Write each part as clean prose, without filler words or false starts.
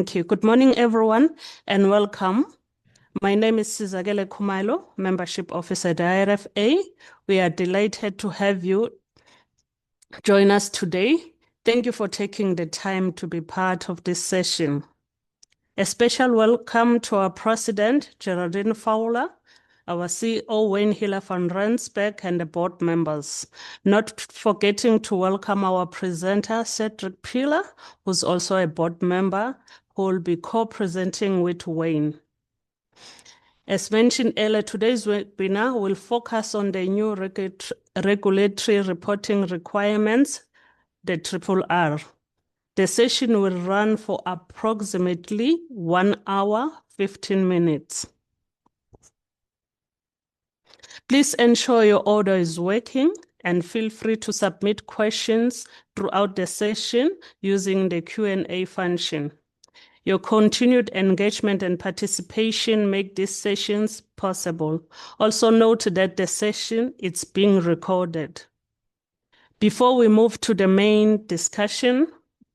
Thank you. Good morning, everyone, and welcome. My name is Sizakele Khumalo, Membership Officer at IRFA. We are delighted to have you join us today. Thank you for taking the time to be part of this session. A special welcome to our President, Geraldine Fowler, our CEO, Wayne Hiller van Rensburg, and the board members. Not forgetting to welcome our presenter, Cedric Piller, who's also a board member, who will be co-presenting with Wayne. As mentioned earlier, today's webinar will focus on the new regulatory reporting requirements, the RRR. The session will run for approximately 1 hour, 15 minutes. Please ensure your audio is working and feel free to submit questions throughout the session using the Q&A function. Your continued engagement and participation make these sessions possible. Also note that the session is being recorded. Before we move to the main discussion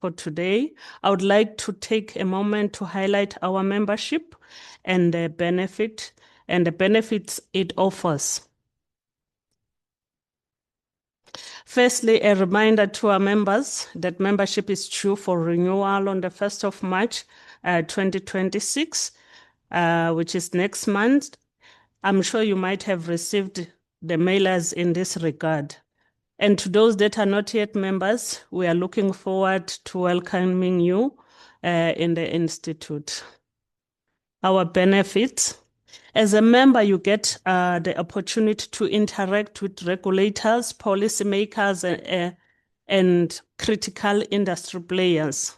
for today, I would like to take a moment to highlight our membership and the benefits it offers. Firstly, a reminder to our members that membership is due for renewal on the 1st of March 2026, which is next month. I'm sure you might have received the mailers in this regard. And to those that are not yet members, we are looking forward to welcoming you in the Institute. Our benefits. As a member, you get the opportunity to interact with regulators, policymakers, and critical industry players.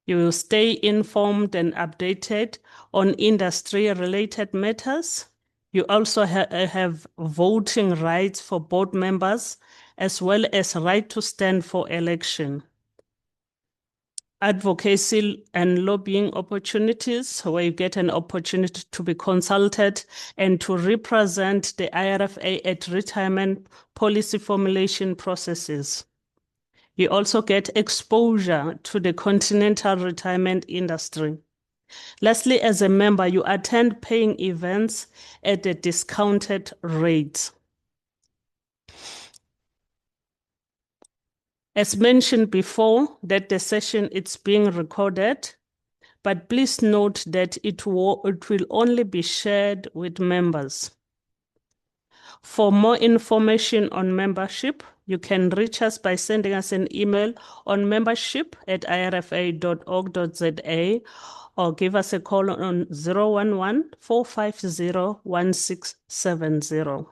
You will stay informed and updated on industry-related matters. You also have voting rights for board members, as well as right to stand for election. Advocacy and lobbying opportunities, where you get an opportunity to be consulted and to represent the IRFA at retirement policy formulation processes. You also get exposure to the continental retirement industry. Lastly, as a member, you attend paying events at a discounted rate. As mentioned before, that the session is being recorded, but please note that it will only be shared with members. For more information on membership, you can reach us by sending us an email on membership@irfa.org.za or give us a call on 011-450-1670.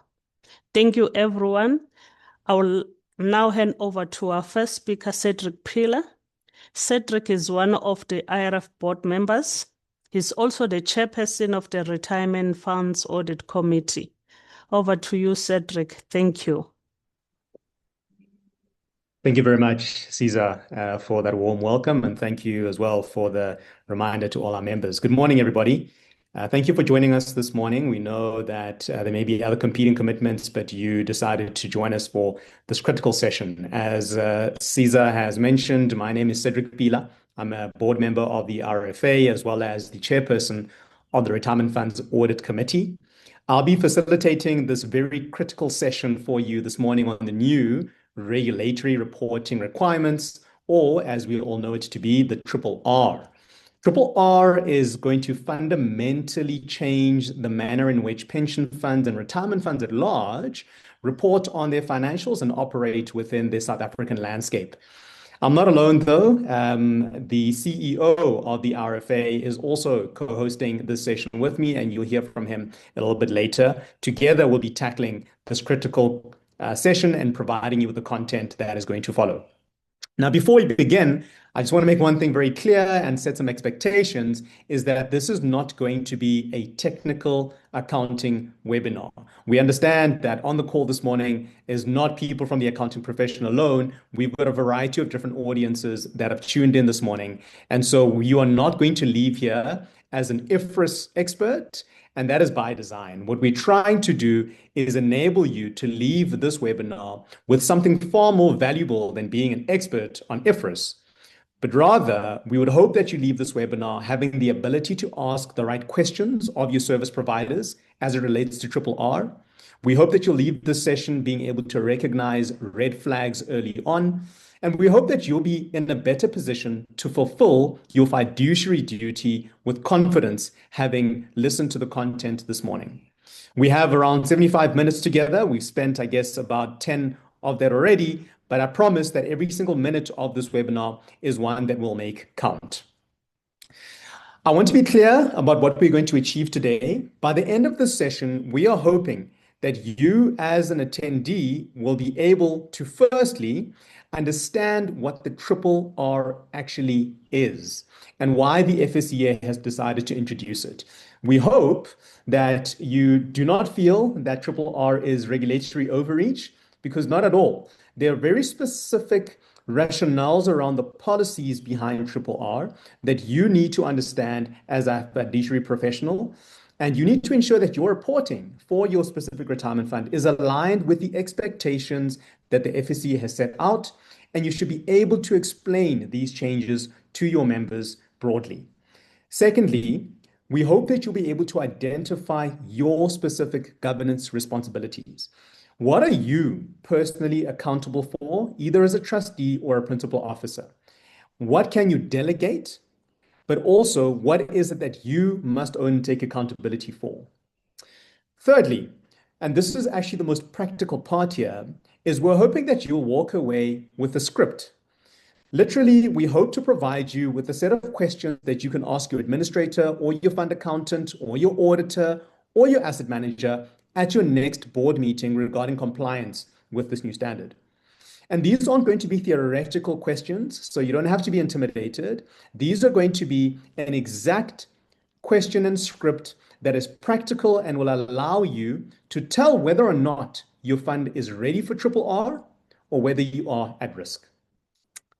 Thank you, everyone. I will now hand over to our first speaker, Cedric Piller. Cedric is one of the IRF board members. He's also the chairperson of the Retirement Funds Audit Committee. Over to you, Cedric. Thank you. Thank you very much, Caesar, for that warm welcome, and thank you as well for the reminder to all our members. Good morning, everybody. Thank you for joining us this morning. We know that there may be other competing commitments, but you decided to join us for this critical session. As Caesar has mentioned, my name is Cedric Piller. I'm a board member of the RFA, as well as the chairperson of the Retirement Funds Audit Committee. I'll be facilitating this very critical session for you this morning on the new regulatory reporting requirements, or as we all know it to be, the RRR. RRR is going to fundamentally change the manner in which pension funds and retirement funds at large report on their financials and operate within the South African landscape. I'm not alone, though. The CEO of the RFA is also co-hosting this session with me, and you'll hear from him a little bit later. Together, we'll be tackling this critical session and providing you with the content that is going to follow. Now, before we begin, I just want to make one thing very clear and set some expectations, is that this is not going to be a technical accounting webinar. We understand that on the call this morning is not people from the accounting profession alone. We've got a variety of different audiences that have tuned in this morning. And so you are not going to leave here as an IFRS expert, and that is by design. What we're trying to do is enable you to leave this webinar with something far more valuable than being an expert on IFRS. but rather we would hope that you leave this webinar having the ability to ask the right questions of your service providers as it relates to RRR. We hope that you'll leave this session being able to recognize red flags early on, and we hope that you'll be in a better position to fulfill your fiduciary duty with confidence, having listened to the content this morning. We have around 75 minutes together. We've spent, I guess, about 10 of that already, but I promise that every single minute of this webinar is one that will make count. I want to be clear about what we're going to achieve today. By the end of this session, we are hoping that you as an attendee will be able to firstly understand what the RRR actually is and why the FSCA has decided to introduce it. We hope that you do not feel that RRR is regulatory overreach, because not at all. There are very specific rationales around the policies behind RRR that you need to understand as a fiduciary professional. And you need to ensure that your reporting for your specific retirement fund is aligned with the expectations that the FSCA has set out. And you should be able to explain these changes to your members broadly. Secondly, we hope that you'll be able to identify your specific governance responsibilities. What are you personally accountable for, either as a trustee or a principal officer? What can you delegate? But also, what is it that you must own and take accountability for? Thirdly, and this is actually the most practical part here, is we're hoping that you'll walk away with a script. Literally, we hope to provide you with a set of questions that you can ask your administrator or your fund accountant or your auditor or your asset manager at your next board meeting regarding compliance with this new standard. And these aren't going to be theoretical questions, so you don't have to be intimidated. These are going to be an exact question and script that is practical and will allow you to tell whether or not your fund is ready for RRR or whether you are at risk.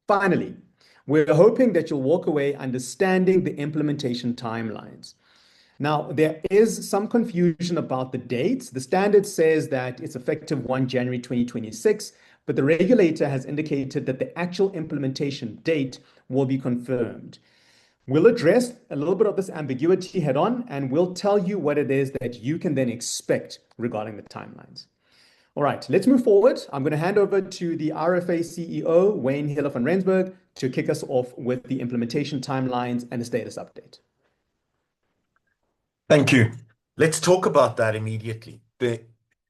Finally, we're hoping that you'll walk away understanding the implementation timelines. Now, there is some confusion about the dates. The standard says that it's effective 1 January 2026, but the regulator has indicated that the actual implementation date will be confirmed. We'll address a little bit of this ambiguity head on, and we'll tell you what it is that you can then expect regarding the timelines. All right, let's move forward. I'm going to hand over to the RFA CEO, Wayne Hiller van Rensburg, to kick us off with the implementation timelines and the status update. Thank you. Let's talk about that immediately. The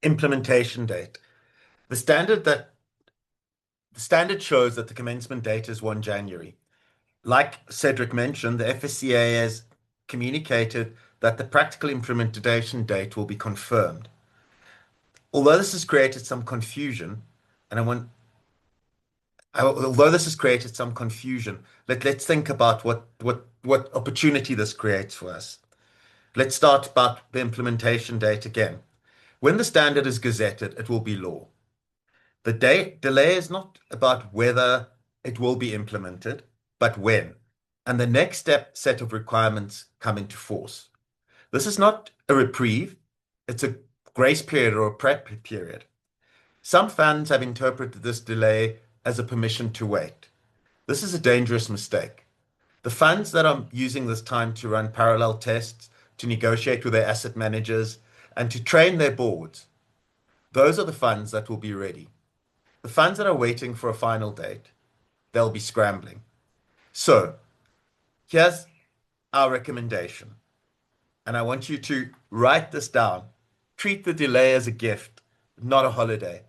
implementation date. The standard shows that the commencement date is 1 January. Like Cedric mentioned, the FSCA has communicated that the practical implementation date will be confirmed. Although this has created some confusion, let's think about what opportunity this creates for us. Let's start about the implementation date again. When the standard is gazetted, it will be law. The delay is not about whether it will be implemented, but when. And the next set of requirements come into force. This is not a reprieve, it's a grace period or a prep period. Some funds have interpreted this delay as a permission to wait. This is a dangerous mistake. The funds that are using this time to run parallel tests, to negotiate with their asset managers, and to train their boards, those are the funds that will be ready. The funds that are waiting for a final date, they'll be scrambling. So, here's our recommendation, and I want you to write this down. Treat the delay as a gift, not a holiday.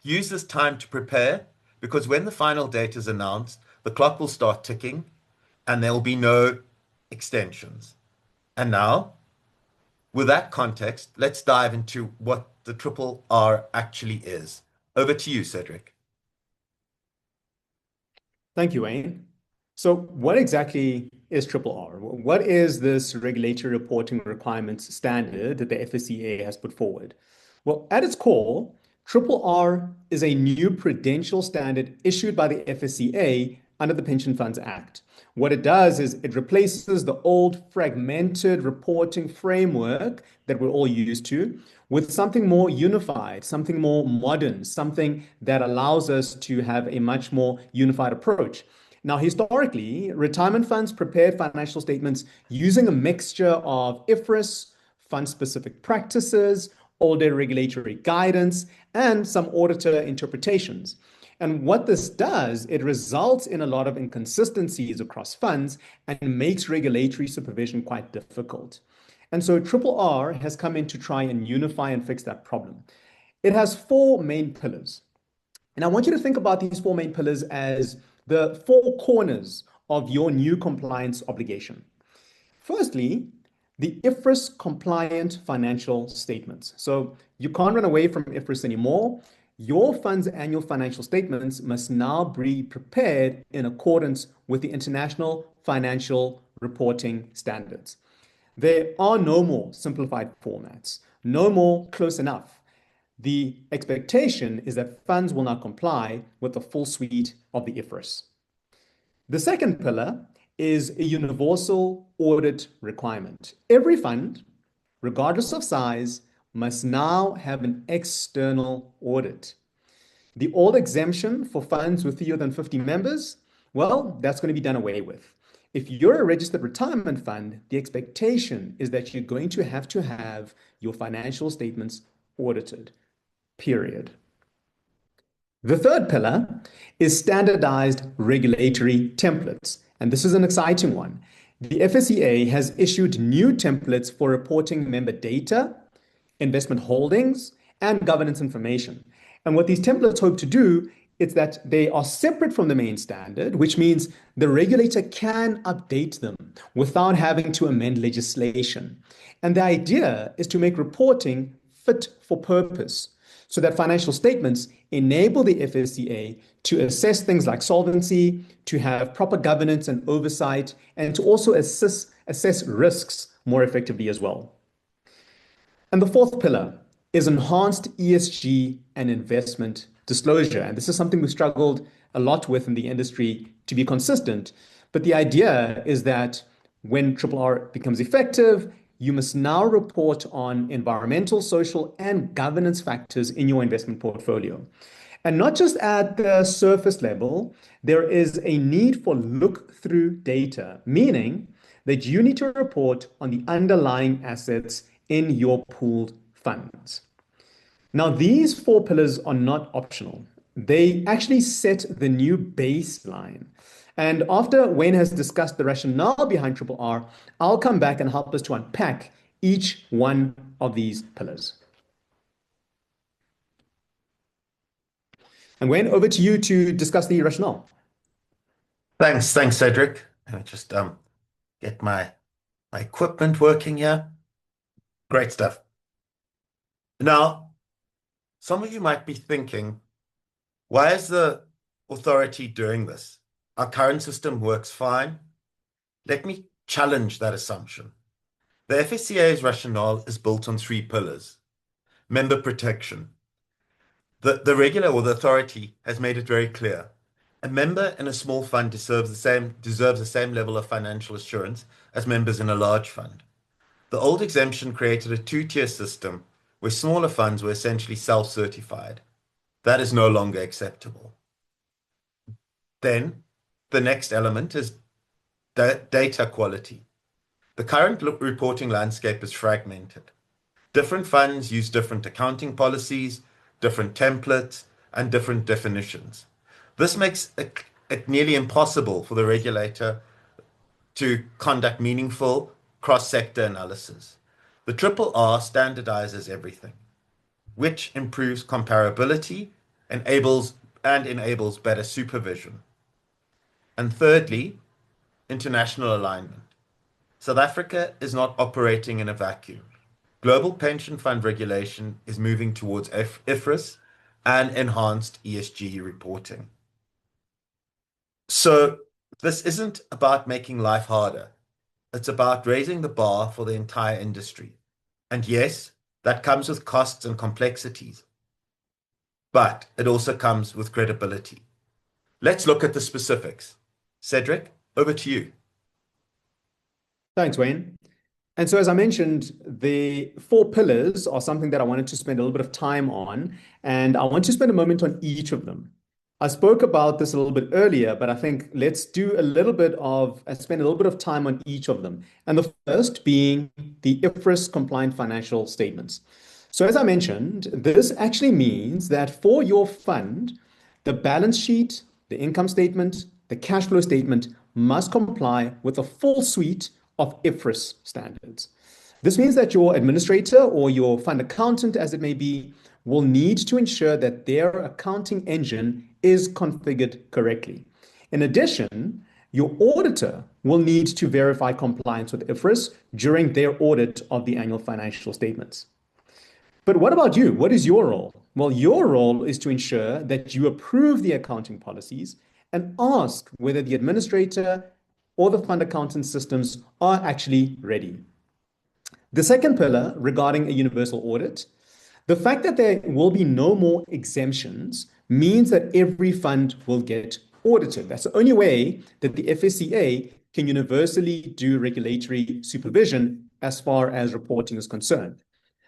Use this time to prepare, because when the final date is announced, the clock will start ticking, and there will be no extensions. And now, with that context, let's dive into what the RRR actually is. Over to you, Cedric. Thank you, Wayne. So what exactly is RRR? What is this regulatory reporting requirements standard that the FSCA has put forward? Well, at its core, RRR is a new prudential standard issued by the FSCA under the Pension Funds Act. What it does is it replaces the old fragmented reporting framework that we're all used to with something more unified, something more modern, something that allows us to have a much more unified approach. Now, historically, retirement funds prepared financial statements using a mixture of IFRS, fund-specific practices, older regulatory guidance, and some auditor interpretations. And what this does, it results in a lot of inconsistencies across funds and makes regulatory supervision quite difficult. And so RRR has come in to try and unify and fix that problem. It has four main pillars. And I want you to think about these four main pillars as the four corners of your new compliance obligation. Firstly, the IFRS compliant financial statements. So you can't run away from IFRS anymore. Your fund's annual financial statements must now be prepared in accordance with the International Financial Reporting Standards. There are no more simplified formats, no more close enough. The expectation is that funds will now comply with the full suite of the IFRS. The second pillar is a universal audit requirement. Every fund, regardless of size, must now have an external audit. The old exemption for funds with fewer than 50 members, well, that's going to be done away with. If you're a registered retirement fund, the expectation is that you're going to have your financial statements audited, period. The third pillar is standardized regulatory templates, and this is an exciting one. The FSCA has issued new templates for reporting member data, investment holdings, and governance information. And what these templates hope to do is that they are separate from the main standard, which means the regulator can update them without having to amend legislation. And the idea is to make reporting fit for purpose, so that financial statements enable the FSCA to assess things like solvency, to have proper governance and oversight, and to also assess risks more effectively as well. And the fourth pillar is enhanced ESG and investment disclosure. And this is something we've struggled a lot with in the industry to be consistent. But the idea is that when RRR becomes effective, you must now report on environmental, social, and governance factors in your investment portfolio. And not just at the surface level, there is a need for look-through data, meaning that you need to report on the underlying assets in your pooled funds. Now, these four pillars are not optional. They actually set the new baseline. And after Wayne has discussed the rationale behind RRR, I'll come back and help us to unpack each one of these pillars. And Wayne, over to you to discuss the rationale. Thanks, Cedric. Let me just get my equipment working here. Great stuff. Now, some of you might be thinking, why is the authority doing this? Our current system works fine. Let me challenge that assumption. The FSCA's rationale is built on three pillars. Member protection. The regulator or the authority has made it very clear. A member in a small fund deserves the same level of financial assurance as members in a large fund. The old exemption created a two-tier system where smaller funds were essentially self-certified. That is no longer acceptable. Then, the next element is data quality. The current reporting landscape is fragmented. Different funds use different accounting policies, different templates, and different definitions. This makes it nearly impossible for the regulator to conduct meaningful cross-sector analysis. The RRR standardizes everything, which improves comparability, enables better supervision. And thirdly, international alignment. South Africa is not operating in a vacuum. Global pension fund regulation is moving towards IFRS and enhanced ESG reporting. So this isn't about making life harder. It's about raising the bar for the entire industry. And yes, that comes with costs and complexities, but it also comes with credibility. Let's look at the specifics. Cedric, over to you. Thanks, Wayne. And so, as I mentioned, the four pillars are something that I wanted to spend a little bit of time on, and I want to spend a moment on each of them. I spoke about this a little bit earlier, but I think let's do a little bit of, spend a little bit of time on each of them. And the first being the IFRS compliant financial statements. So as I mentioned, this actually means that for your fund, the balance sheet, the income statement, the cash flow statement must comply with a full suite of IFRS standards. This means that your administrator or your fund accountant, as it may be, will need to ensure that their accounting engine is configured correctly. In addition, your auditor will need to verify compliance with IFRS during their audit of the annual financial statements. But what about you? What is your role? Well, your role is to ensure that you approve the accounting policies and ask whether the administrator or the fund accountant systems are actually ready. The second pillar regarding a universal audit, the fact that there will be no more exemptions means that every fund will get audited. That's the only way that the FSCA can universally do regulatory supervision as far as reporting is concerned.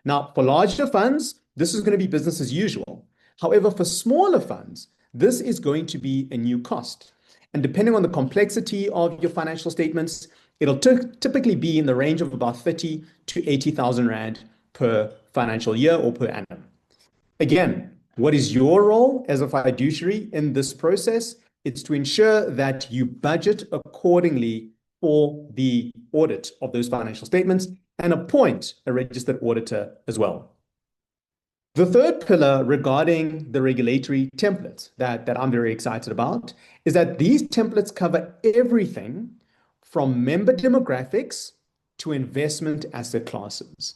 Now, for larger funds, this is going to be business as usual. However, for smaller funds, this is going to be a new cost. And depending on the complexity of your financial statements, it'll typically be in the range of about 30 to 80,000 Rand per financial year or per annum. Again, what is your role as a fiduciary in this process? It's to ensure that you budget accordingly for the audit of those financial statements and appoint a registered auditor as well. The third pillar regarding the regulatory templates that I'm very excited about is that these templates cover everything from member demographics to investment asset classes.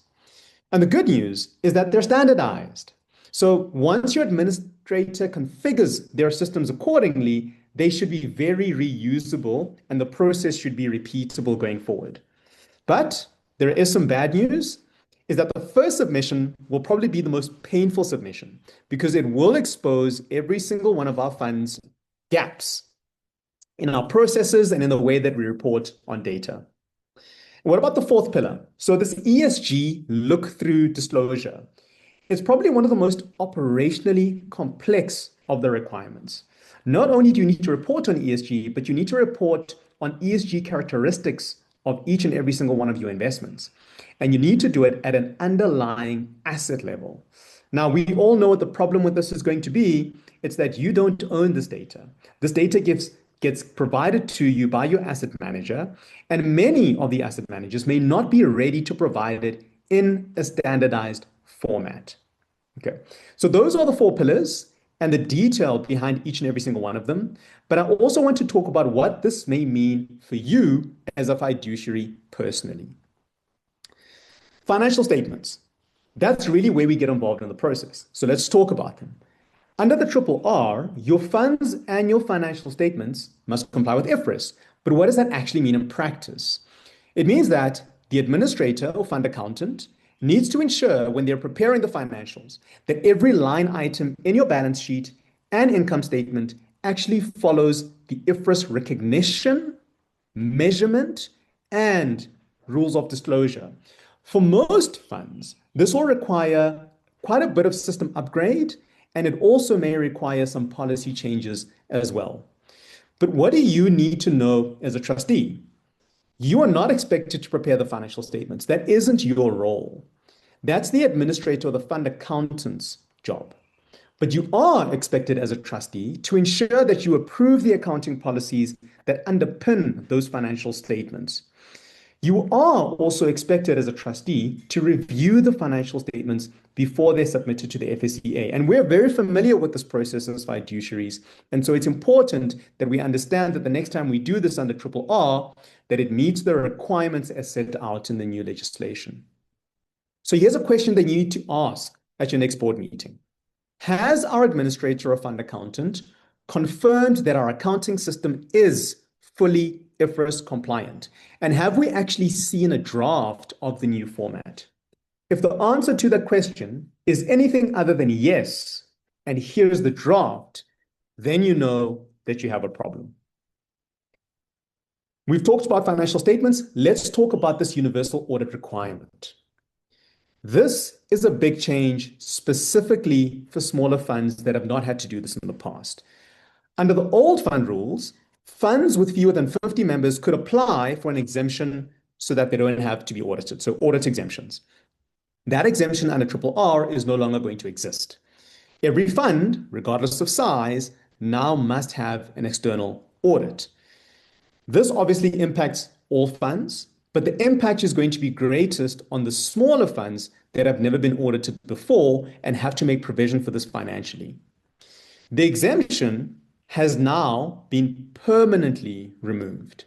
And the good news is that they're standardized. So once your administrator configures their systems accordingly, they should be very reusable and the process should be repeatable going forward. But there is some bad news, is that the first submission will probably be the most painful submission because it will expose every single one of our funds' gaps in our processes and in the way that we report on data. What about the fourth pillar? So this ESG look-through disclosure is probably one of the most operationally complex of the requirements. Not only do you need to report on ESG, but you need to report on ESG characteristics of each and every single one of your investments. And you need to do it at an underlying asset level. Now, we all know what the problem with this is going to be. It's that you don't own this data. This data gets provided to you by your asset manager, and many of the asset managers may not be ready to provide it in a standardized format. Okay, so those are the four pillars and the detail behind each and every single one of them. But I also want to talk about what this may mean for you as a fiduciary personally. Financial statements. That's really where we get involved in the process. So let's talk about them. Under the RRR, your fund's annual financial statements must comply with IFRS. But what does that actually mean in practice? It means that the administrator or fund accountant needs to ensure when they're preparing the financials that every line item in your balance sheet and income statement actually follows the IFRS recognition, measurement, and rules of disclosure. For most funds, this will require quite a bit of system upgrade, and it also may require some policy changes as well. But what do you need to know as a trustee? You are not expected to prepare the financial statements. That isn't your role. That's the administrator or the fund accountant's job. But you are expected as a trustee to ensure that you approve the accounting policies that underpin those financial statements. You are also expected as a trustee to review the financial statements before they're submitted to the FSCA. And we're very familiar with this process as fiduciaries. And so it's important that we understand that the next time we do this under RRR, that it meets the requirements as set out in the new legislation. So here's a question that you need to ask at your next board meeting. Has our administrator or fund accountant confirmed that our accounting system is fully IFRS compliant? And have we actually seen a draft of the new format? If the answer to that question is anything other than yes, and here's the draft, then you know that you have a problem. We've talked about financial statements. Let's talk about this universal audit requirement. This is a big change specifically for smaller funds that have not had to do this in the past. Under the old fund rules, funds with fewer than 50 members could apply for an exemption so that they don't have to be audited. So audit exemptions. That exemption under RRR is no longer going to exist. Every fund, regardless of size, now must have an external audit. This obviously impacts all funds, but the impact is going to be greatest on the smaller funds that have never been audited before and have to make provision for this financially. The exemption has now been permanently removed.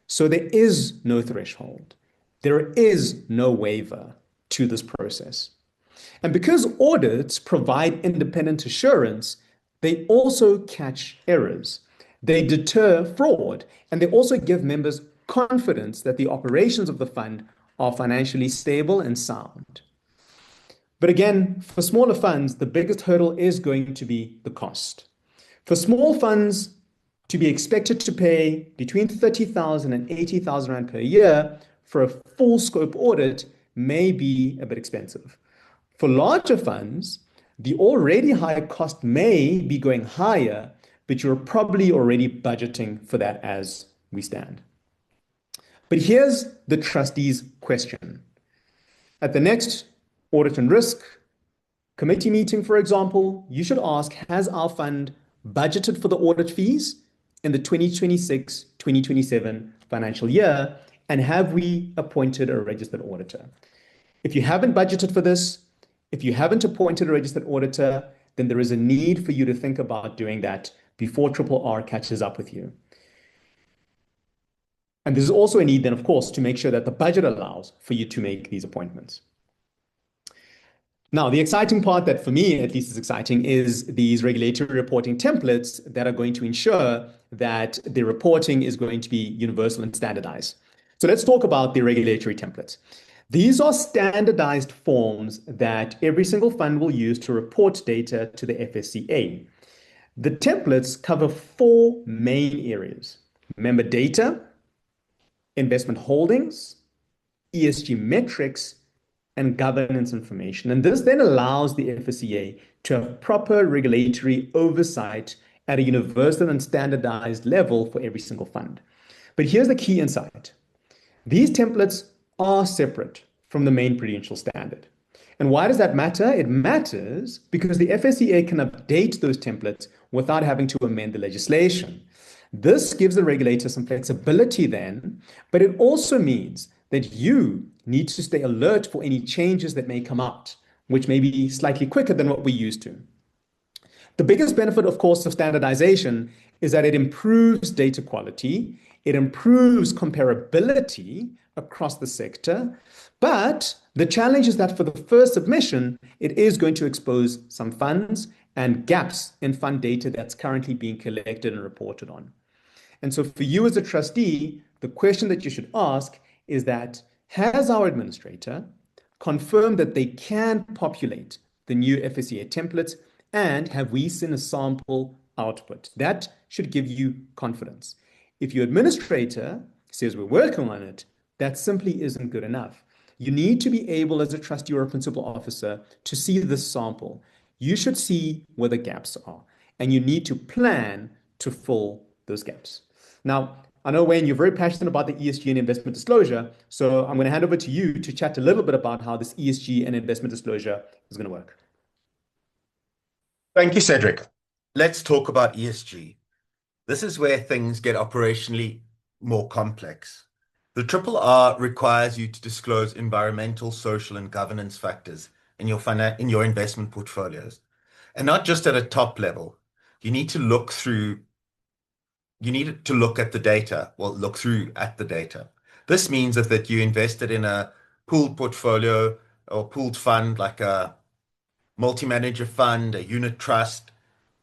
So there is no threshold. There is no waiver to this process. And because audits provide independent assurance, they also catch errors. They deter fraud, and they also give members confidence that the operations of the fund are financially stable and sound. But again, for smaller funds, the biggest hurdle is going to be the cost. For small funds to be expected to pay between 30,000 and 80,000 Rand per year for a full scope audit may be a bit expensive. For larger funds, the already high cost may be going higher, but you're probably already budgeting for that as we stand. But here's the trustee's question. At the next audit and risk committee meeting, for example, you should ask, has our fund budgeted for the audit fees in the 2026-2027 financial year? And have we appointed a registered auditor? If you haven't budgeted for this, if you haven't appointed a registered auditor, then there is a need for you to think about doing that before RRR catches up with you. And there's also a need then, of course, to make sure that the budget allows for you to make these appointments. Now, the exciting part that for me, at least is exciting, is these regulatory reporting templates that are going to ensure that the reporting is going to be universal and standardized. So let's talk about the regulatory templates. These are standardized forms that every single fund will use to report data to the FSCA. The templates cover 4 main areas: member data, investment holdings, ESG metrics, and governance information. And this then allows the FSCA to have proper regulatory oversight at a universal and standardized level for every single fund. But here's the key insight. These templates are separate from the main Prudential Standard. And why does that matter? It matters because the FSCA can update those templates without having to amend the legislation. This gives the regulator some flexibility then, but it also means that you need to stay alert for any changes that may come out, which may be slightly quicker than what we're used to. The biggest benefit, of course, of standardization is that it improves data quality, it improves comparability across the sector, but the challenge is that for the first submission, it is going to expose some funds and gaps in fund data that's currently being collected and reported on. And so for you as a trustee, the question that you should ask is that, has our administrator confirmed that they can populate the new FSCA templates, and have we seen a sample output? That should give you confidence. If your administrator says we're working on it, that simply isn't good enough. You need to be able, as a trustee or a principal officer, to see this sample. You should see where the gaps are, and you need to plan to fill those gaps. Now, I know, Wayne, you're very passionate about the ESG and investment disclosure, so I'm going to hand over to you to chat a little bit about how this ESG and investment disclosure is going to work. Thank you, Cedric. Let's talk about ESG. This is where things get operationally more complex. The RRR requires you to disclose environmental, social, and governance factors in your investment portfolios, and not just at a top level. You need to look at the data, look through at the data. This means that you invested in a pooled portfolio or pooled fund, like a multi-manager fund, a unit trust.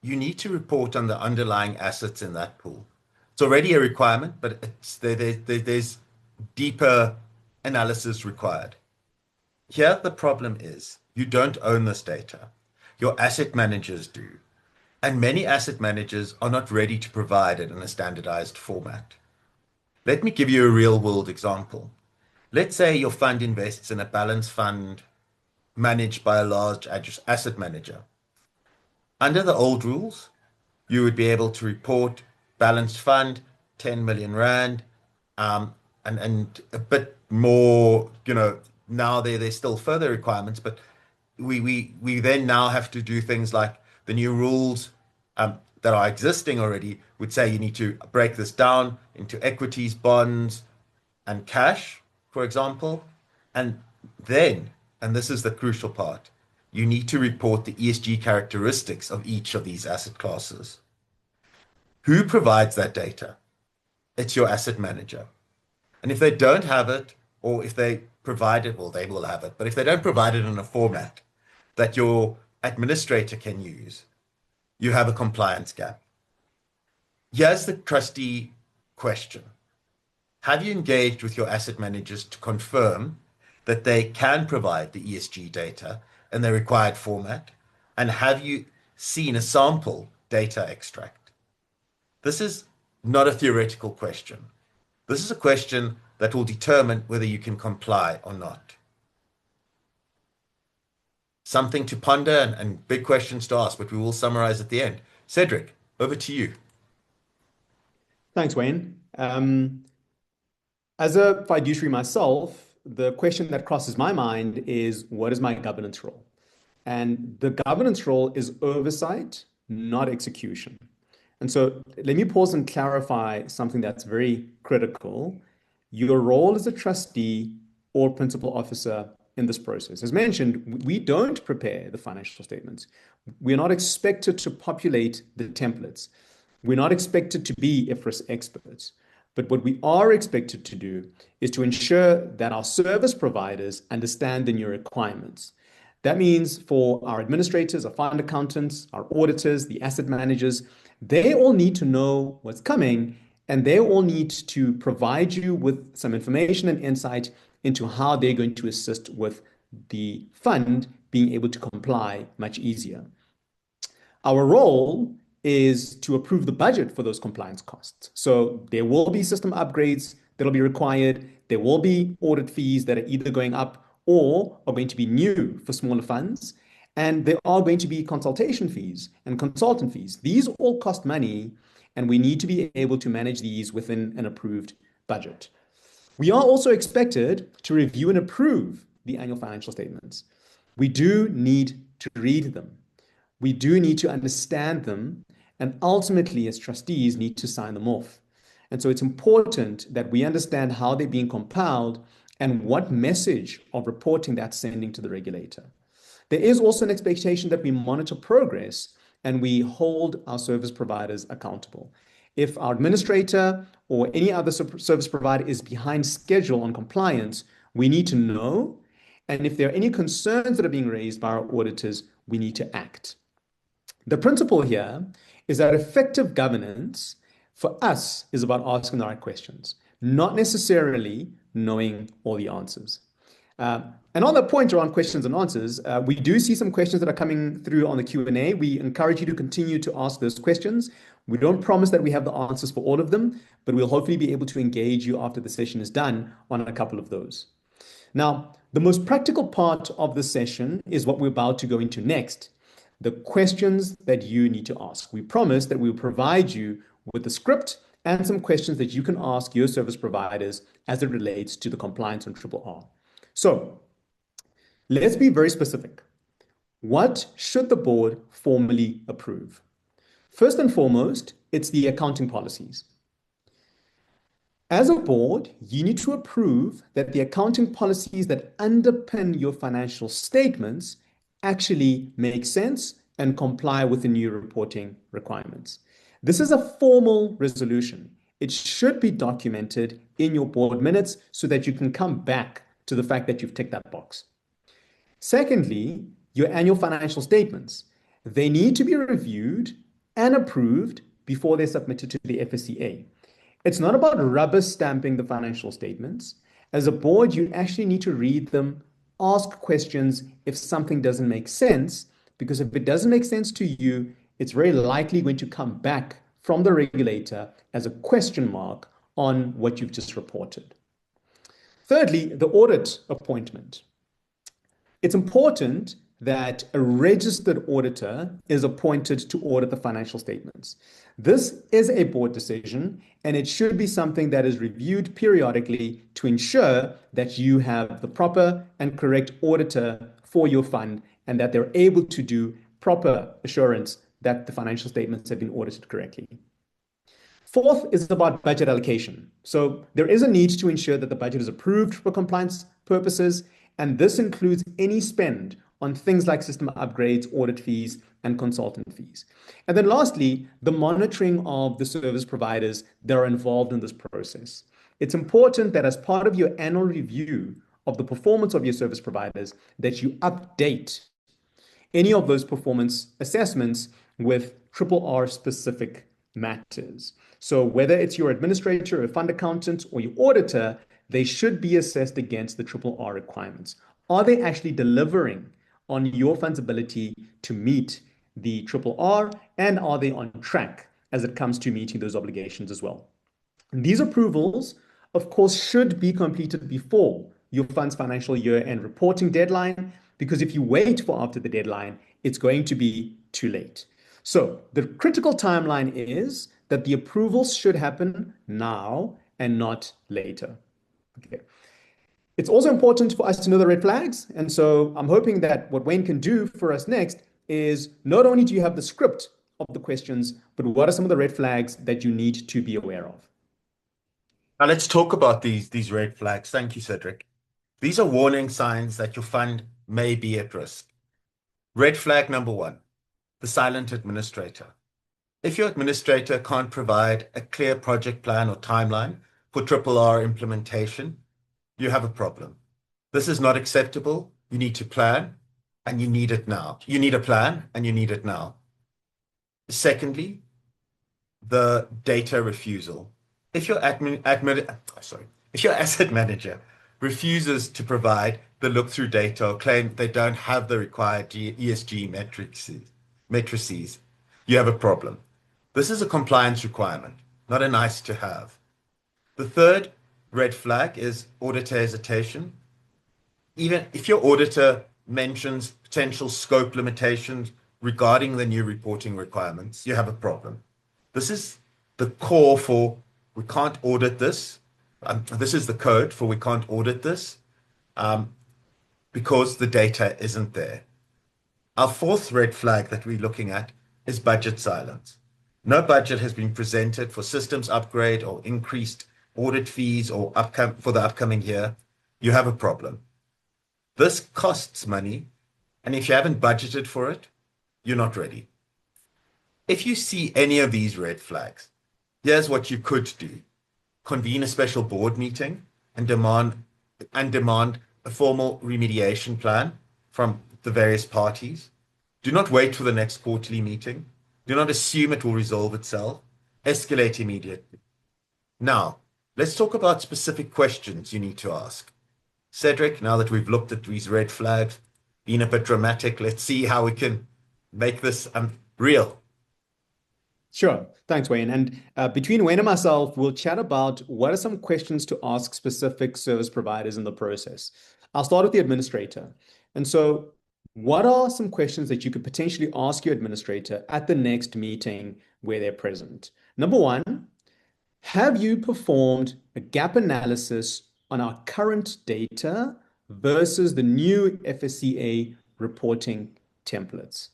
You need to report on the underlying assets in that pool. It's already a requirement, but there's deeper analysis required. Here, the problem is you don't own this data. Your asset managers do. And many asset managers are not ready to provide it in a standardized format. Let me give you a real-world example. Let's say your fund invests in a balanced fund managed by a large asset manager. Under the old rules, you would be able to report balanced fund, 10 million rand, and a bit more, now there's still further requirements, but we then now have to do things like the new rules that are existing already would say you need to break this down into equities, bonds, and cash, for example. And then, and this is the crucial part, you need to report the ESG characteristics of each of these asset classes. Who provides that data? It's your asset manager. And if they don't have it, or if they provide it, well, they will have it. But if they don't provide it in a format that your administrator can use, you have a compliance gap. Here's the trustee question. Have you engaged with your asset managers to confirm that they can provide the ESG data in the required format? And have you seen a sample data extract? This is not a theoretical question. This is a question that will determine whether you can comply or not. Something to ponder and big questions to ask, but we will summarize at the end. Cedric, over to you. Thanks, Wayne. As a fiduciary myself, the question that crosses my mind is, what is my governance role? And the governance role is oversight, not execution. And so let me pause and clarify something that's very critical. Your role as a trustee or principal officer in this process. As mentioned, we don't prepare the financial statements. We're not expected to populate the templates. We're not expected to be IFRS experts. But what we are expected to do is to ensure that our service providers understand the new requirements. That means for our administrators, our fund accountants, our auditors, the asset managers, they all need to know what's coming, and they all need to provide you with some information and insight into how they're going to assist with the fund being able to comply much easier. Our role is to approve the budget for those compliance costs. So there will be system upgrades that will be required. There will be audit fees that are either going up or are going to be new for smaller funds. And there are going to be consultation fees and consultant fees. These all cost money, and we need to be able to manage these within an approved budget. We are also expected to review and approve the annual financial statements. We do need to read them. We do need to understand them, and ultimately, as trustees, need to sign them off. And so it's important that we understand how they're being compiled and what message of reporting that's sending to the regulator. There is also an expectation that we monitor progress and we hold our service providers accountable. If our administrator or any other service provider is behind schedule on compliance, we need to know. And if there are any concerns that are being raised by our auditors, we need to act. The principle here is that effective governance for us is about asking the right questions, not necessarily knowing all the answers. And on the point around questions and answers, we do see some questions that are coming through on the Q&A. We encourage you to continue to ask those questions. We don't promise that we have the answers for all of them, but we'll hopefully be able to engage you after the session is done on a couple of those. Now, the most practical part of the session is what we're about to go into next, the questions that you need to ask. We promise that we will provide you with the script and some questions that you can ask your service providers as it relates to the compliance on RRR. So let's be very specific. What should the board formally approve? First and foremost, it's the accounting policies. As a board, you need to approve that the accounting policies that underpin your financial statements actually make sense and comply with the new reporting requirements. This is a formal resolution. It should be documented in your board minutes so that you can come back to the fact that you've ticked that box. Secondly, your annual financial statements. They need to be reviewed and approved before they're submitted to the FSCA. It's not about rubber stamping the financial statements. As a board, you actually need to read them, ask questions if something doesn't make sense, because if it doesn't make sense to you, it's very likely going to come back from the regulator as a question mark on what you've just reported. Thirdly, the audit appointment. It's important that a registered auditor is appointed to audit the financial statements. This is a board decision, and it should be something that is reviewed periodically to ensure that you have the proper and correct auditor for your fund and that they're able to do proper assurance that the financial statements have been audited correctly. Fourth is about budget allocation. So there is a need to ensure that the budget is approved for compliance purposes, and this includes any spend on things like system upgrades, audit fees, and consultant fees. And then lastly, the monitoring of the service providers that are involved in this process. It's important that as part of your annual review of the performance of your service providers, that you update any of those performance assessments with RRR specific matters. So whether it's your administrator, a fund accountant, or your auditor, they should be assessed against the RRR requirements. Are they actually delivering on your fund's ability to meet the RRR, and are they on track as it comes to meeting those obligations as well? And these approvals, of course, should be completed before your fund's financial year end reporting deadline, because if you wait for after the deadline, it's going to be too late. So the critical timeline is that the approvals should happen now and not later. Okay. It's also important for us to know the red flags. And so I'm hoping that what Wayne can do for us next is not only do you have the script of the questions, but what are some of the red flags that you need to be aware of? Now let's talk about these red flags. Thank you, Cedric. These are warning signs that your fund may be at risk. Red flag number one, the silent administrator. If your administrator can't provide a clear project plan or timeline for RRR implementation, you have a problem. This is not acceptable. You need to plan, and you need it now. You need a plan, and you need it now. Secondly, the data refusal. If your if your asset manager refuses to provide the look-through data or claim they don't have the required ESG matrices, you have a problem. This is a compliance requirement, not a nice to have. The third red flag is auditor hesitation. Even if your auditor mentions potential scope limitations regarding the new reporting requirements, you have a problem. This is the core for we can't audit this. This is the code for we can't audit this because the data isn't there. Our fourth red flag that we're looking at is budget silence. No budget has been presented for systems upgrade or increased audit fees or for the upcoming year. You have a problem. This costs money, and if you haven't budgeted for it, you're not ready. If you see any of these red flags, here's what you could do. Convene a special board meeting and demand a formal remediation plan from the various parties. Do not wait for the next quarterly meeting. Do not assume it will resolve itself. Escalate immediately. Now, let's talk about specific questions you need to ask. Cedric, now that we've looked at these red flags, been a bit dramatic, let's see how we can make this real. Sure. Thanks, Wayne. And between Wayne and myself, we'll chat about what are some questions to ask specific service providers in the process. I'll start with the administrator. And so what are some questions that you could potentially ask your administrator at the next meeting where they're present? Number one, have you performed a gap analysis on our current data versus the new FSCA reporting templates?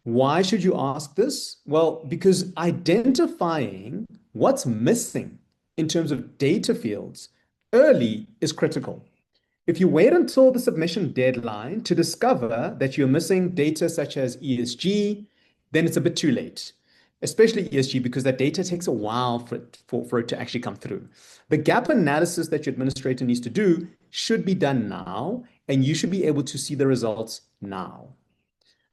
Why should you ask this? Well, because identifying what's missing in terms of data fields early is critical. If you wait until the submission deadline to discover that you're missing data such as ESG, then it's a bit too late, especially ESG, because that data takes a while for it to actually come through. The gap analysis that your administrator needs to do should be done now, and you should be able to see the results now.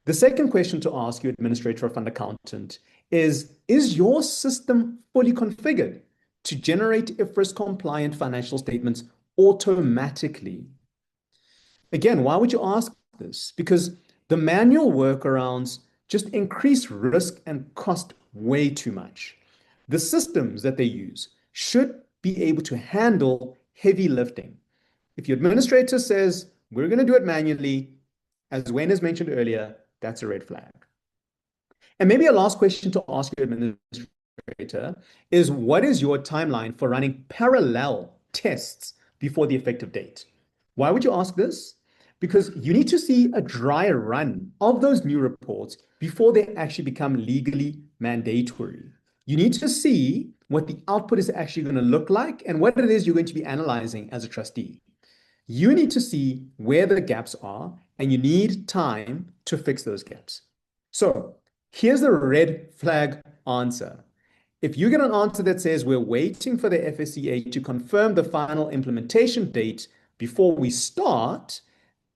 The second question to ask your administrator or fund accountant is your system fully configured to generate IFRS compliant financial statements automatically? Again, why would you ask this? Because the manual workarounds just increase risk and cost way too much. The systems that they use should be able to handle heavy lifting. If your administrator says, we're going to do it manually, As Wayne has mentioned earlier, that's a red flag. And maybe a last question to ask your administrator is, what is your timeline for running parallel tests before the effective date? Why would you ask this? Because you need to see a dry run of those new reports before they actually become legally mandatory. You need to see what the output is actually going to look like and what it is you're going to be analyzing as a trustee. You need to see where the gaps are, and you need time to fix those gaps. So here's the red flag answer. If you get an answer that says we're waiting for the FSCA to confirm the final implementation date before we start,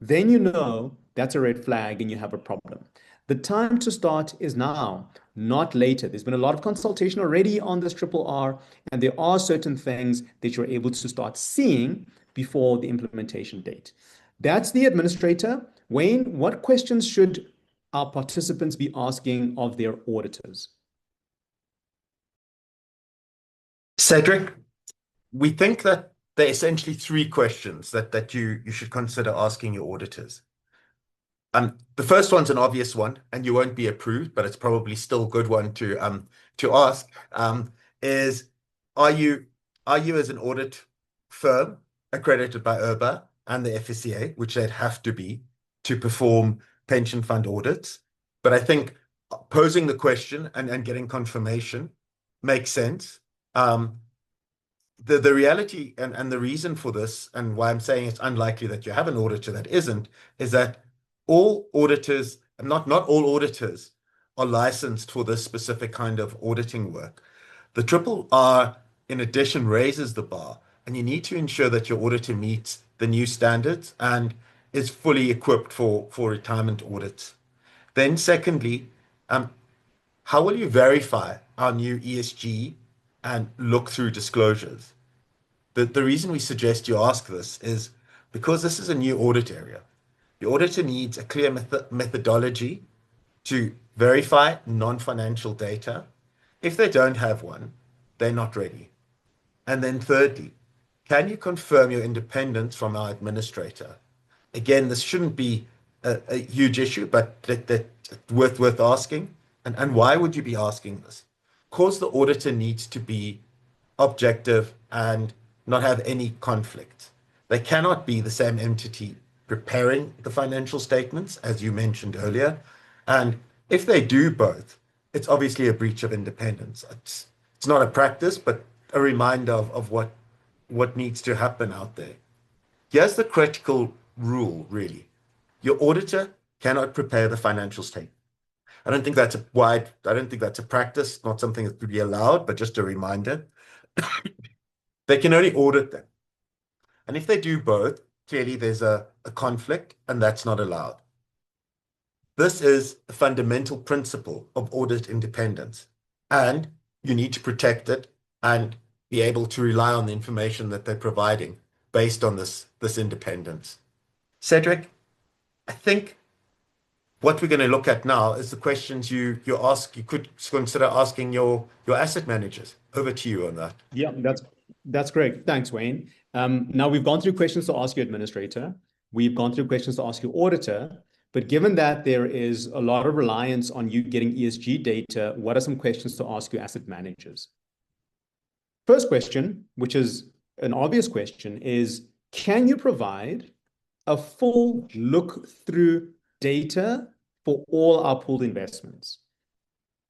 then you know that's a red flag and you have a problem. The time to start is now, not later. There's been a lot of consultation already on this RRR, and there are certain things that you're able to start seeing before the implementation date. That's the administrator. Wayne, what questions should our participants be asking of their auditors? Cedric, we think that there are essentially three questions that you should consider asking your auditors. The first one's an obvious one, and you won't be approved, but it's probably still a good one to ask. Is are you as an audit firm accredited by IRFA and the FSCA, which they'd have to be to perform pension fund audits? But I think posing the question and getting confirmation makes sense. The reality and the reason for this, and why I'm saying it's unlikely that you have an auditor that isn't, is that all auditors, not all auditors, are licensed for this specific kind of auditing work. The RRR, in addition, raises the bar, and you need to ensure that your auditor meets the new standards and is fully equipped for retirement audits. Then secondly, how will you verify our new ESG and look through disclosures? The reason we suggest you ask this is because this is a new audit area. The auditor needs a clear methodology to verify non-financial data. If they don't have one, they're not ready. And then thirdly, can you confirm your independence from our administrator? Again, this shouldn't be a huge issue, but that's worth asking. And why would you be asking this? Because the auditor needs to be objective and not have any conflict. They cannot be the same entity preparing the financial statements, as you mentioned earlier. And if they do both, it's obviously a breach of independence. It's not a practice, but a reminder of what needs to happen out there. Here's the critical rule, really. Your auditor cannot prepare the financial statement. I don't think that's a practice, not something that could be allowed, but just a reminder. They can only audit them. And if they do both, clearly there's a conflict, and that's not allowed. This is a fundamental principle of audit independence, and you need to protect it and be able to rely on the information that they're providing based on this independence. Cedric, I think what we're going to look at now is the questions you could consider asking your asset managers. Over to you on that. Yeah, that's great. Thanks, Wayne. Now we've gone through questions to ask your administrator. We've gone through questions to ask your auditor. But given that there is a lot of reliance on you getting ESG data, what are some questions to ask your asset managers? First question, which is an obvious question, is can you provide a full look-through data for all our pooled investments?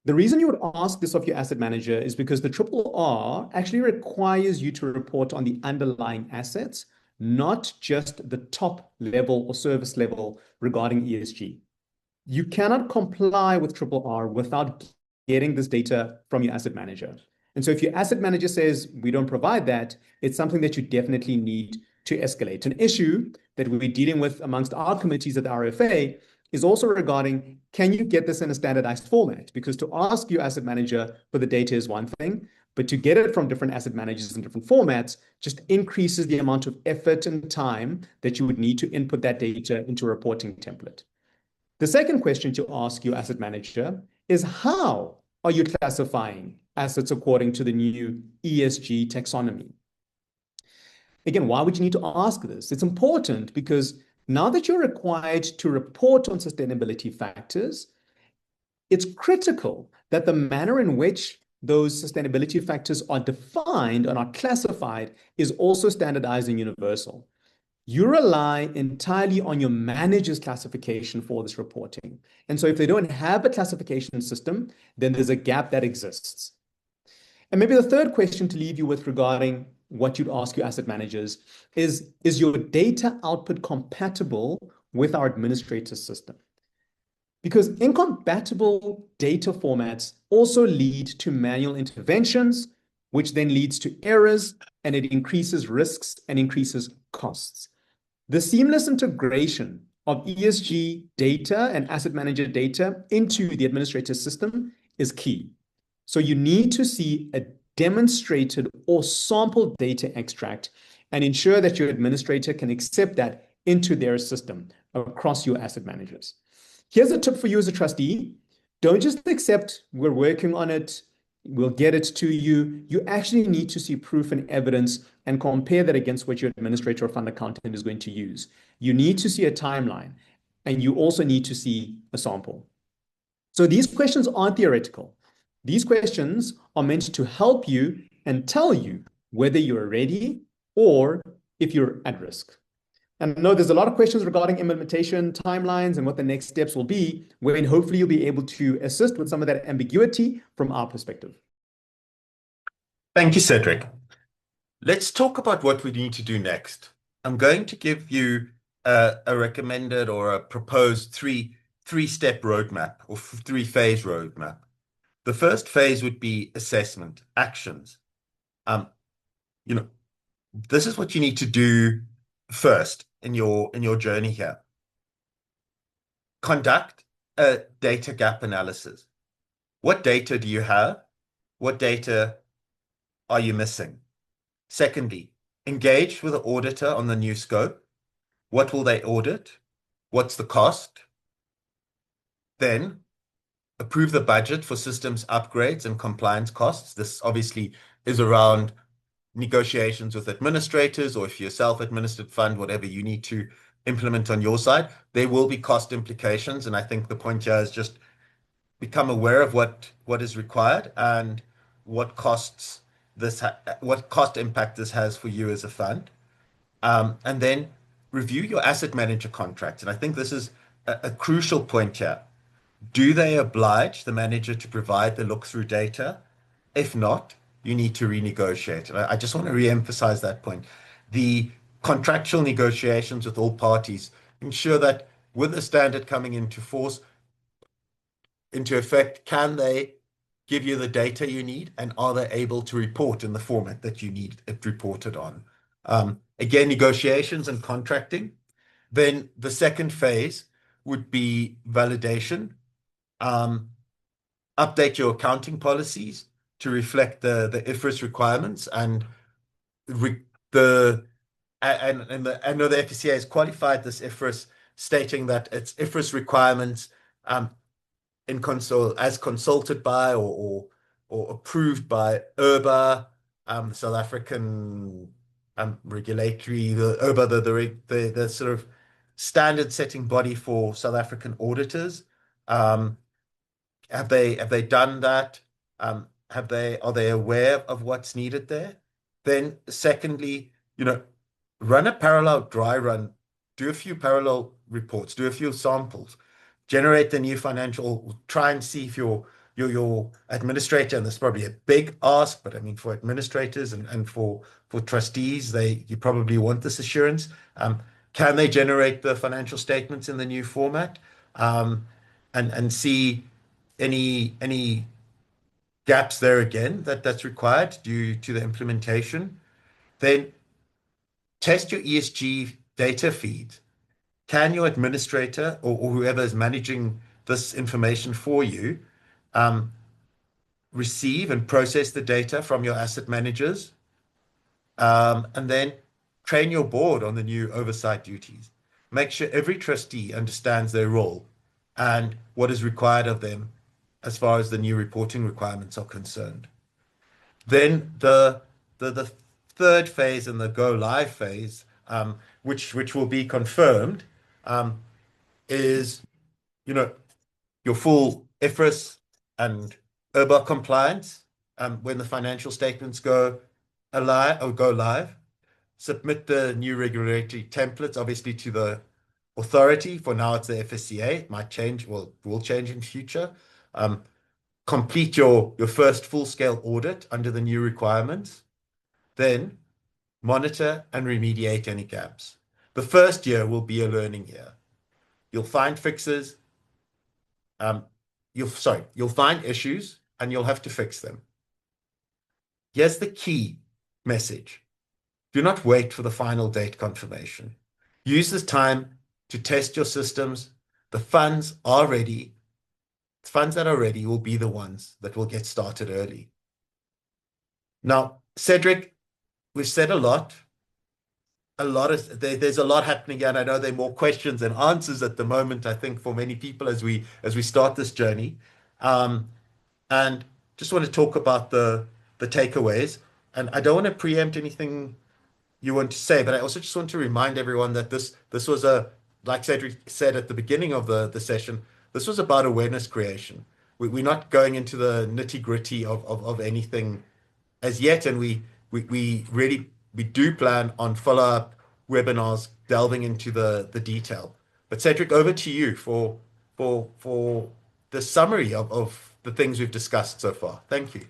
The reason you would ask this of your asset manager is because the RRR actually requires you to report on the underlying assets, not just the top level or service level regarding ESG. You cannot comply with RRR without getting this data from your asset manager. And so if your asset manager says we don't provide that, it's something that you definitely need to escalate. An issue that we'll be dealing with amongst our committees at the RFA is also regarding, can you get this in a standardized format? Because to ask your asset manager for the data is one thing, but to get it from different asset managers in different formats just increases the amount of effort and time that you would need to input that data into a reporting template. The second question to ask your asset manager is, how are you classifying assets according to the new ESG taxonomy? Again, why would you need to ask this? It's important because Now that you're required to report on sustainability factors, it's critical that the manner in which those sustainability factors are defined and are classified is also standardized and universal. You rely entirely on your manager's classification for this reporting. And so if they don't have a classification system, then there's a gap that exists. And maybe the third question to leave you with regarding what you'd ask your asset managers is your data output compatible with our administrator system? Because incompatible data formats also lead to manual interventions, which then leads to errors, and it increases risks and increases costs. The seamless integration of ESG data and asset manager data into the administrator system is key. So you need to see a demonstrated or sampled data extract and ensure that your administrator can accept that into their system across your asset managers. Here's a tip for you as a trustee. Don't just accept we're working on it, we'll get it to you. You actually need to see proof and evidence and compare that against what your administrator or fund accountant is going to use. You need to see a timeline, and you also need to see a sample. So these questions aren't theoretical. These questions are meant to help you and tell you whether you're ready or if you're at risk. And I know there's a lot of questions regarding implementation timelines and what the next steps will be, when hopefully you'll be able to assist with some of that ambiguity from our perspective. Thank you, Cedric. Let's talk about what we need to do next. I'm going to give you a recommended or a proposed three-step roadmap or three-phase roadmap. The first phase would be assessment, actions. This is what you need to do first in your journey here. Conduct a data gap analysis. What data do you have? What data are you missing? Secondly, engage with the auditor on the new scope. What will they audit? What's the cost? Then approve the budget for systems upgrades and compliance costs. This obviously is around negotiations with administrators, or if you're a self-administered fund, whatever you need to implement on your side. There will be cost implications, and I think the point here is just become aware of what is required and what cost impact this has for you as a fund. And then review your asset manager contracts. And I think this is a crucial point here. Do they oblige the manager to provide the look-through data? If not, you need to renegotiate. And I just want to re-emphasize that point. The contractual negotiations with all parties ensure that with the standard coming into effect, can they give you the data you need, and are they able to report in the format that you need it reported on? Again, negotiations and contracting. Then the second phase would be validation. Update your accounting policies to reflect the IFRS requirements, and I know the FCA has qualified this IFRS, stating that its IFRS requirements as consulted by or approved by IRBA, South African regulatory, the IRBA, the sort of standard setting body for South African auditors. Have they done that? Are they aware of what's needed there? Then secondly, run a parallel dry run, do a few parallel reports, do a few samples, generate the new financial, try and see if your administrator, and this is probably a big ask, but I mean, for administrators and for trustees, you probably want this assurance. Can they generate the financial statements in the new format? And see any gaps there again that's required due to the implementation. Then test your ESG data feeds. Can your administrator or whoever is managing this information for you receive and process the data from your asset managers? And then train your board on the new oversight duties. Make sure every trustee understands their role and what is required of them as far as the new reporting requirements are concerned. Then the third phase and the go live phase, which will be confirmed is, you know, your full IFRS and IRBA compliance when the financial statements go live. Submit the new regulatory templates, obviously, to the authority. For now, it's the FSCA. It might change, will change in future. Complete your first full-scale audit under the new requirements. Then monitor and remediate any gaps. The first year will be a learning year. You'll find fixes. You'll find issues and you'll have to fix them. Here's the key message. Do not wait for the final date confirmation. Use this time to test your systems. The funds are ready. The funds that are ready will be the ones that will get started early. Now, Cedric, we've said a lot. There's a lot happening here, and I know there are more questions than answers at the moment, I think, for many people as we start this journey. And just want to talk about the takeaways. And I don't want to preempt anything you want to say, but I also just want to remind everyone that this was like Cedric said at the beginning of the session, this was about awareness creation. We're not going into the nitty-gritty of anything as yet, and we do plan on follow-up webinars delving into the detail. But Cedric, over to you for the summary of the things we've discussed so far. Thank you.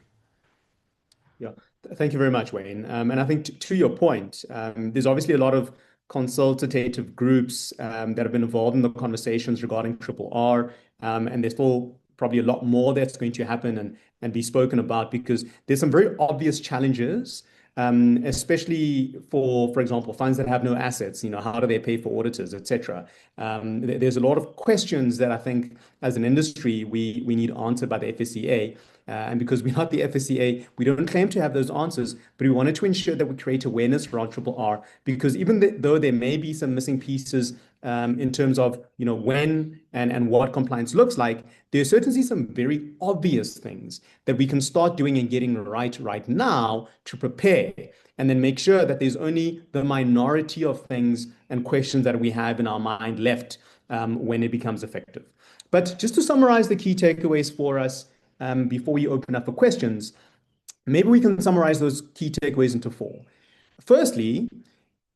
Yeah, thank you very much, Wayne. And I think to your point, there's obviously a lot of consultative groups that have been involved in the conversations regarding RRR, and there's still probably a lot more that's going to happen and be spoken about, because there's some very obvious challenges, especially for example, funds that have no assets. How do they pay for auditors, etc. There's a lot of questions that I think as an industry we need answered by the FSCA. And because we're not the FSCA, we don't claim to have those answers, but we wanted to ensure that we create awareness around RRR, because even though there may be some missing pieces in terms of when and what compliance looks like, there's certainly some very obvious things that we can start doing and getting right now to prepare, and then make sure that there's only the minority of things and questions that we have in our mind left when it becomes effective. But just to summarize the key takeaways for us, before we open up for questions, maybe we can summarize those key takeaways into 4. Firstly,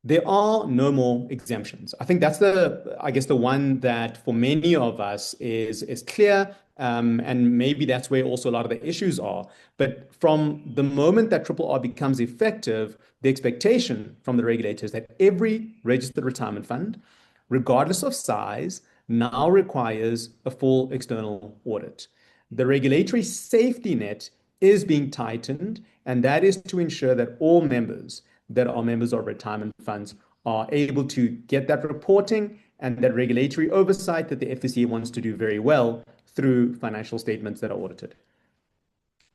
there are no more exemptions. I think that's the one that for many of us is clear, and maybe that's where also a lot of the issues are. But from the moment that RRR becomes effective, the expectation from the regulators that every registered retirement fund, regardless of size, now requires a full external audit. The regulatory safety net is being tightened, and that is to ensure that all members that are members of retirement funds are able to get that reporting and that regulatory oversight that the FSCA wants to do very well through financial statements that are audited.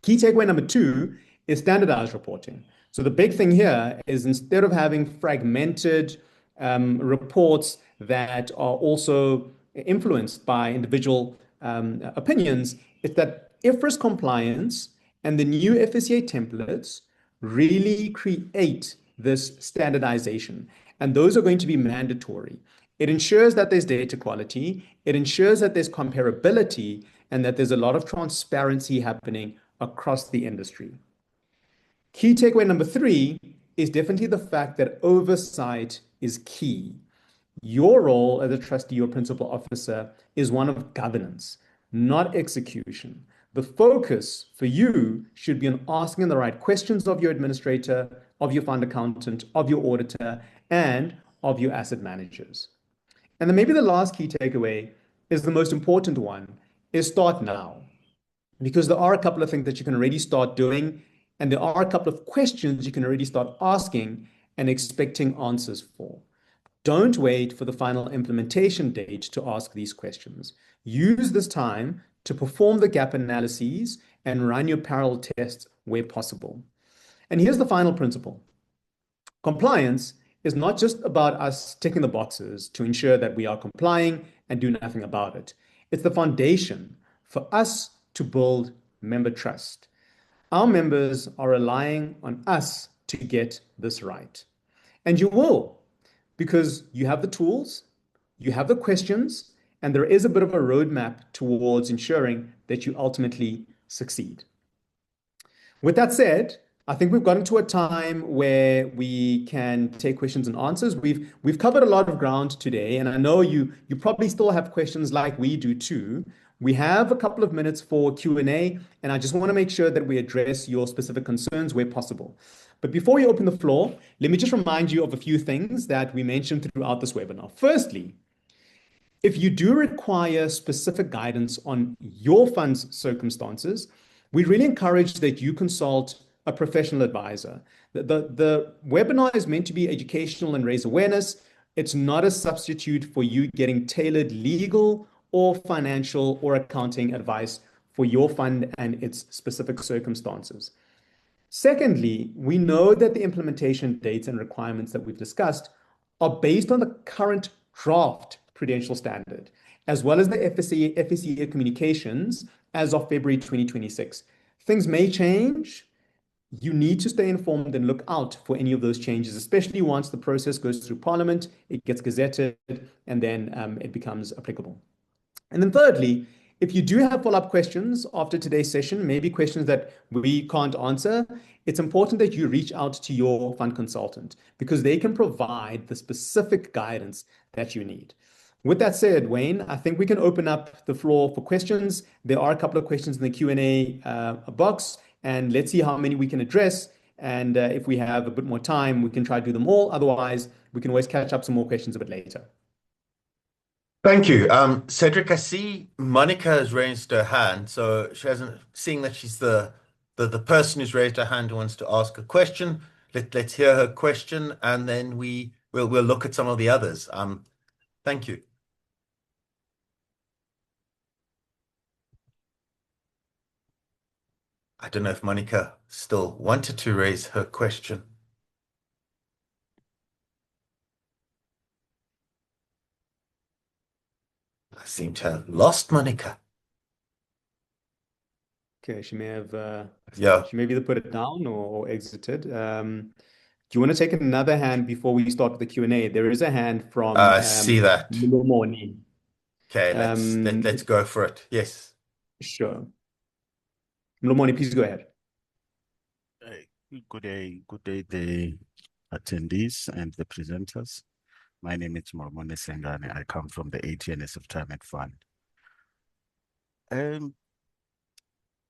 Key takeaway number 2 is standardized reporting. So the big thing here is, instead of having fragmented reports that are also influenced by individual opinions, it's that IFRS compliance and the new FSCA templates really create this standardization, and those are going to be mandatory. It ensures that there's data quality, it ensures that there's comparability, and that there's a lot of transparency happening across the industry. Key takeaway number 3 is definitely the fact that oversight is key. Your role as a trustee or principal officer is one of governance, not execution. The focus for you should be on asking the right questions of your administrator, of your fund accountant, of your auditor, and of your asset managers. And then maybe the last key takeaway is the most important one, is start now. Because there are a couple of things that you can already start doing, and there are a couple of questions you can already start asking and expecting answers for. Don't wait for the final implementation date to ask these questions. Use this time to perform the gap analyses and run your parallel tests where possible. And here's the final principle. Compliance is not just about us ticking the boxes to ensure that we are complying and do nothing about it. It's the foundation for us to build member trust. Our members are relying on us to get this right. And you will, because you have the tools, you have the questions, and there is a bit of a roadmap towards ensuring that you ultimately succeed. With that said, I think we've gotten to a time where we can take questions and answers. We've covered a lot of ground today, and I know you probably still have questions like we do too. We have a couple of minutes for Q&A, and I just want to make sure that we address your specific concerns where possible. But before we open the floor, let me just remind you of a few things that we mentioned throughout this webinar. Firstly, if you do require specific guidance on your fund's circumstances, we really encourage that you consult a professional advisor. The webinar is meant to be educational and raise awareness. It's not a substitute for you getting tailored legal or financial or accounting advice for your fund and its specific circumstances. Secondly, we know that the implementation dates and requirements that we've discussed are based on the current draft Prudential Standard, as well as the FSCA communications as of February 2026. Things may change. You need to stay informed and look out for any of those changes, especially once the process goes through Parliament, it gets gazetted, and then it becomes applicable. And then thirdly, if you do have follow-up questions after today's session, maybe questions that we can't answer, it's important that you reach out to your fund consultant because they can provide the specific guidance that you need. With that said, Wayne, I think we can open up the floor for questions. There are a couple of questions in the Q&A box, and let's see how many we can address. And if we have a bit more time, we can try to do them all. Otherwise, we can always catch up some more questions a bit later. Thank you. Cedric, I see Monica has raised her hand. So she hasn't, seeing that she's the person who's raised her hand who wants to ask a question. Let's hear her question, and then we'll look at some of the others. Thank you. I don't know if Monica still wanted to raise her question. I seem to have lost Monica. Okay, she may have Yeah. she may have either put it down or exited. Do you want to take another hand before we start with the Q&A? There is a hand from See that. Mlomoni. Okay, let's go for it. Yes. Sure. Mlomoni, please go ahead. Good day, the attendees and the presenters. My name is Mormone Sengane. I come from the ATNS Retirement Fund.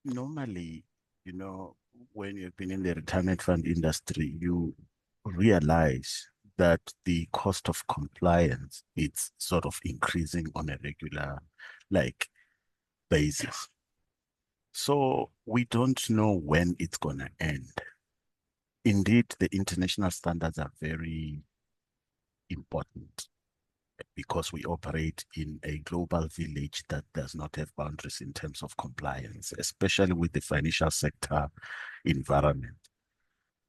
Normally, you know, when you've been in the retirement fund industry, you realize that the cost of compliance is sort of increasing on a regular, basis. So we don't know when it's gonna end. Indeed, the international standards are very important because we operate in a global village that does not have boundaries in terms of compliance, especially with the financial sector environment.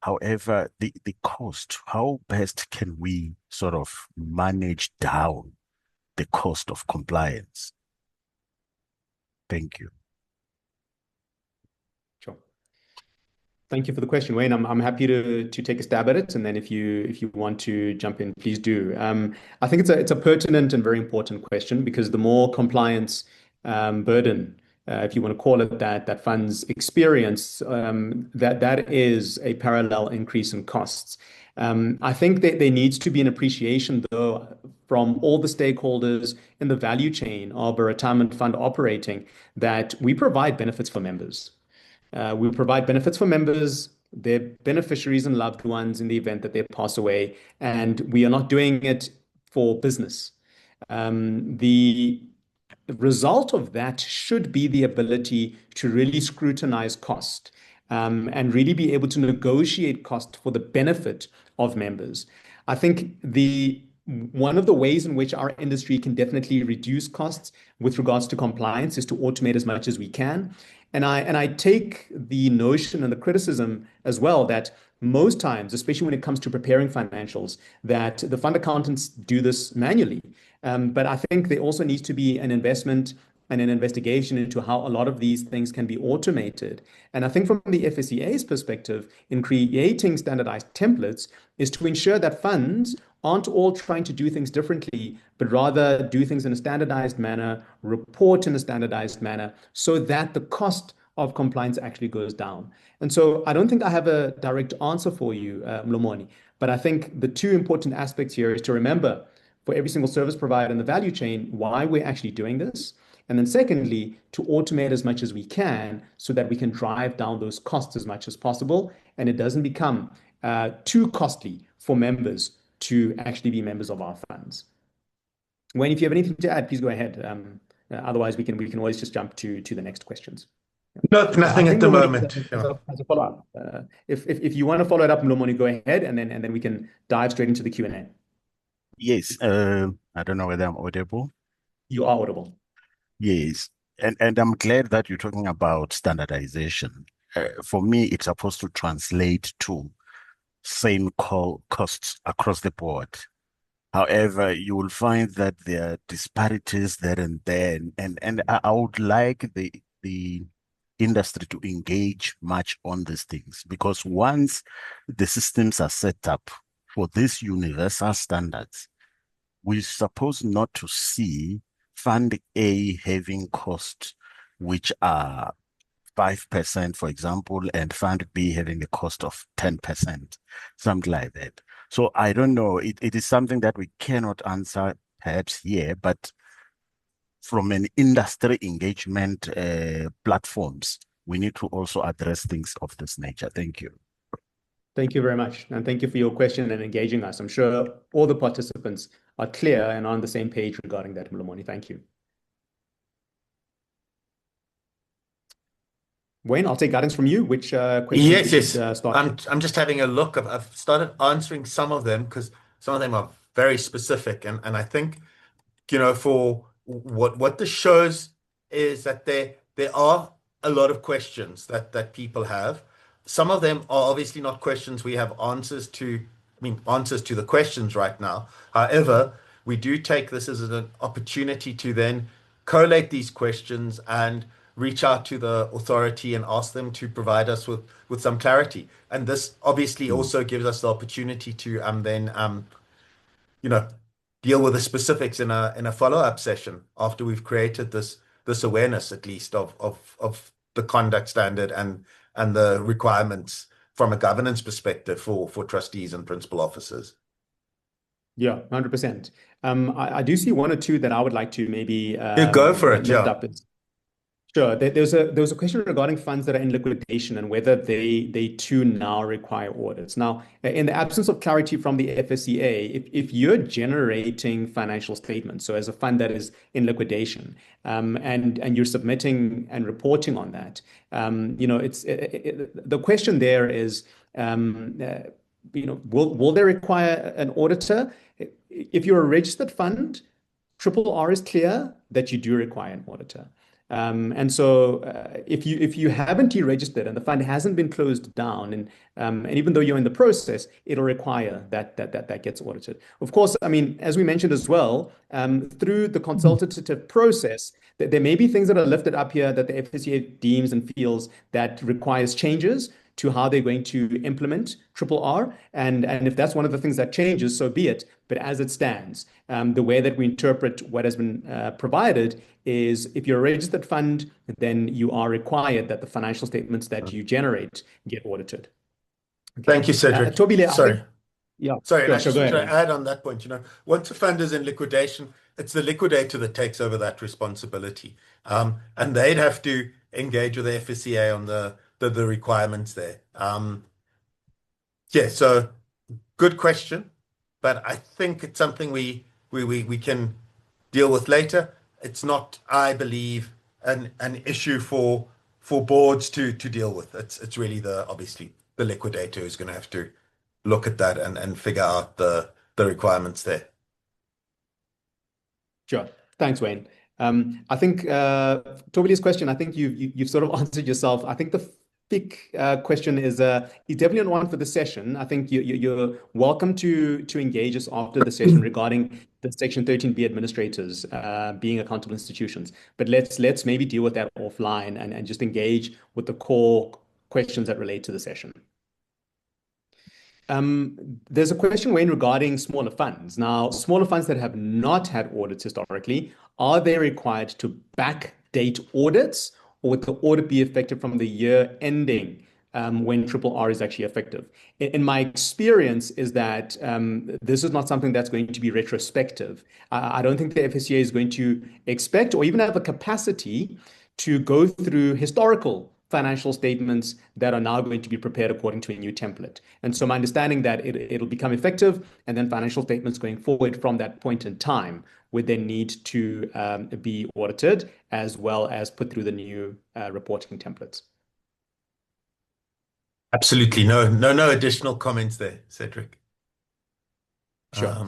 However, the cost, how best can we sort of manage down the cost of compliance? Thank you. Sure. Thank you for the question, Wayne. I'm happy to take a stab at it, and then if you want to jump in, please do. I think it's a pertinent and very important question because the more compliance burden, if you want to call it that funds experience, that is a parallel increase in costs. I think that there needs to be an appreciation, though, from all the stakeholders in the value chain of a retirement fund operating that we provide benefits for members. We provide benefits for members, their beneficiaries and loved ones in the event that they pass away, and we are not doing it for business. The result of that should be the ability to really scrutinize cost and really be able to negotiate cost for the benefit of members. I think one of the ways in which our industry can definitely reduce costs with regards to compliance is to automate as much as we can. And I take the notion and the criticism as well that most times, especially when it comes to preparing financials, that the fund accountants do this manually. But I think there also needs to be an investment and an investigation into how a lot of these things can be automated. And I think from the FSCA's perspective, in creating standardized templates, is to ensure that funds aren't all trying to do things differently, but rather do things in a standardized manner, report in a standardized manner, so that the cost of compliance actually goes down. And so I don't think I have a direct answer for you, Mlomoni, but I think the two important aspects here is to remember for every single service provider in the value chain why we're actually doing this. And then secondly, to automate as much as we can so that we can drive down those costs as much as possible and it doesn't become too costly for members to actually be members of our funds. Wayne, if you have anything to add, please go ahead. Otherwise, we can always just jump to the next questions. No, nothing at the moment. As a follow-up, if you want to follow it up, Mlomoni, go ahead, and then we can dive straight into the Q&A. Yes, I don't know whether I'm audible. You are audible. Yes, and I'm glad that you're talking about standardization. For me, it's supposed to translate to same costs across the board. However, you will find that there are disparities there and there, and I would like the industry to engage much on these things, because once the systems are set up for these universal standards, we're supposed not to see Fund A having costs which are 5%, for example, and Fund B having a cost of 10%, something like that. So I don't know, it is something that we cannot answer perhaps here, but from an industry engagement platforms, we need to also address things of this nature. Thank you. Thank you very much. And thank you for your question and engaging us. I'm sure all the participants are clear and on the same page regarding that, Mlomoni. Thank you. Wayne, I'll take guidance from you. Which questions Yes. start? I'm just having a look. I've started answering some of them because some of them are very specific. And I think, for what this shows is that there are a lot of questions that people have. Some of them are obviously not questions we have answers to, answers to the questions right now. However, we do take this as an opportunity to then collate these questions and reach out to the authority and ask them to provide us with some clarity. And this obviously also gives us the opportunity to then deal with the specifics in a follow-up session after we've created this awareness, at least of the conduct standard and the requirements from a governance perspective for trustees and principal officers. Yeah, 100%. I do see one or two that I would like to maybe go for it. Lift up. Sure. There was a question regarding funds that are in liquidation and whether they too now require audits. Now, in the absence of clarity from the FSCA, if you're generating financial statements, so as a fund that is in liquidation, and you're submitting and reporting on that, the question there is, will they require an auditor? If you're a registered fund, RRR is clear that you do require an auditor. And so if you haven't deregistered and the fund hasn't been closed down, and even though you're in the process, it'll require that gets audited. Of course, as we mentioned as well, through the consultative process, there may be things that are lifted up here that the FSCA deems and feels that requires changes to how they're going to implement RRR. And if that's one of the things that changes, so be it. But as it stands, the way that we interpret what has been provided is if you're a registered fund, then you are required that the financial statements that you generate get audited. Okay. Thank you, Cedric. Tobile, sorry. Yeah. Sorry, Go I should ahead. add on that point, once a fund is in liquidation, it's the liquidator that takes over that responsibility. And they'd have to engage with the FSCA on the requirements there. So good question, but I think it's something we can deal with later. It's not, I believe, an issue for boards to deal with. It's really obviously the liquidator who's going to have to look at that and figure out the requirements there. Sure. Thanks, Wayne. I think Tobile's question, I think you've sort of answered yourself. I think the big question is definitely one for the session. I think you're welcome to engage us after the session regarding the Section 13B administrators being accountable institutions. But let's maybe deal with that offline and just engage with the core questions that relate to the session. There's a question, Wayne, regarding smaller funds. Now, smaller funds that have not had audits historically, are they required to backdate audits, or would the audit be effective from the year ending when RRR is actually effective? In my experience is that this is not something that's going to be retrospective. I don't think the FSCA is going to expect or even have the capacity to go through historical financial statements that are now going to be prepared according to a new template. And so my understanding that it'll become effective, and then financial statements going forward from that point in time would then need to be audited as well as put through the new reporting templates. Absolutely. No additional comments there, Cedric. Sure.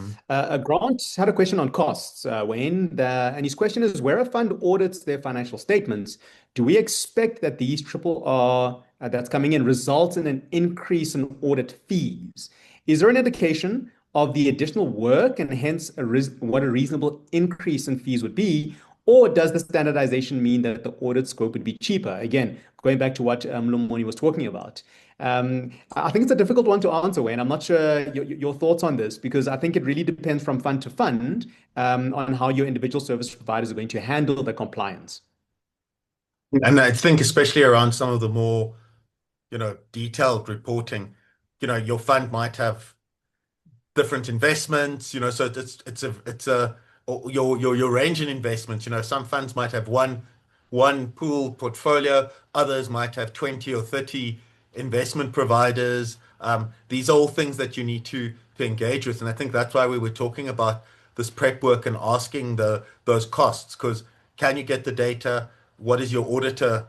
Grant had a question on costs, Wayne, and his question is, where a fund audits their financial statements, do we expect that these RRR that's coming in results in an increase in audit fees? Is there an indication of the additional work and hence what a reasonable increase in fees would be? Or does the standardization mean that the audit scope would be cheaper? Again, going back to what Mlomoni was talking about. I think it's a difficult one to answer, Wayne. I'm not sure your thoughts on this, because I think it really depends from fund to fund on how your individual service providers are going to handle the compliance. And I think especially around some of the more, detailed reporting, your fund might have different investments, so it's your range in investments. Some funds might have one pool portfolio, others might have 20 or 30 investment providers. These are all things that you need to engage with, and I think that's why we were talking about this prep work and asking those costs, because can you get the data? What is your auditor?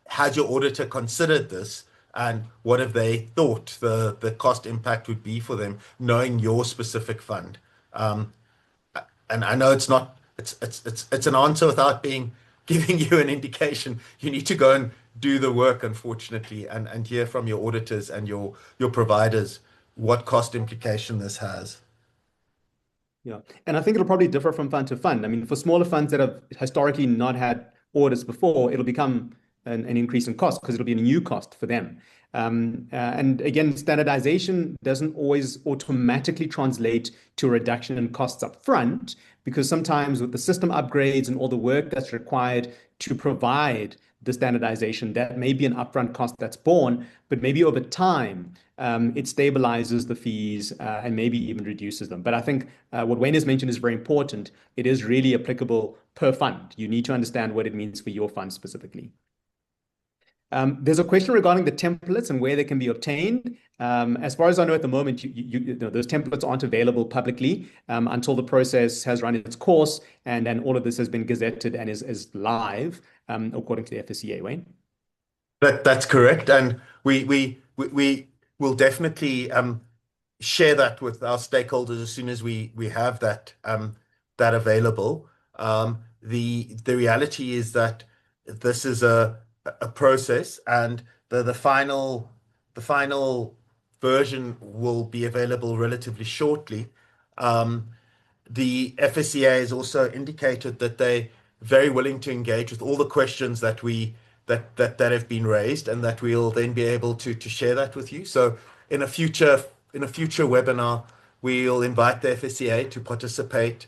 Has your auditor considered this? And what have they thought the cost impact would be for them, knowing your specific fund? And I know it's an answer without giving you an indication. You need to go and do the work, unfortunately, and hear from your auditors and your providers what cost implication this has. Yeah, and I think it'll probably differ from fund to fund. I mean, for smaller funds that have historically not had audits before, it'll become an increase in cost because it'll be a new cost for them. And again, standardization doesn't always automatically translate to a reduction in costs up front, because sometimes with the system upgrades and all the work that's required to provide the standardization, that may be an upfront cost that's borne, but maybe over time, it stabilizes the fees and maybe even reduces them. But I think what Wayne has mentioned is very important. It is really applicable per fund. You need to understand what it means for your fund specifically. There's a question regarding the templates and where they can be obtained. As far as I know at the moment, those templates aren't available publicly until the process has run its course and then all of this has been gazetted and is live according to the FSCA, Wayne. That's correct, and we will definitely share that with our stakeholders as soon as we have that available. The reality is that this is a process, and the final version will be available relatively shortly. The FSCA has also indicated that they're very willing to engage with all the questions that have been raised, and that we'll then be able to share that with you. So in a future webinar, we'll invite the FSCA to participate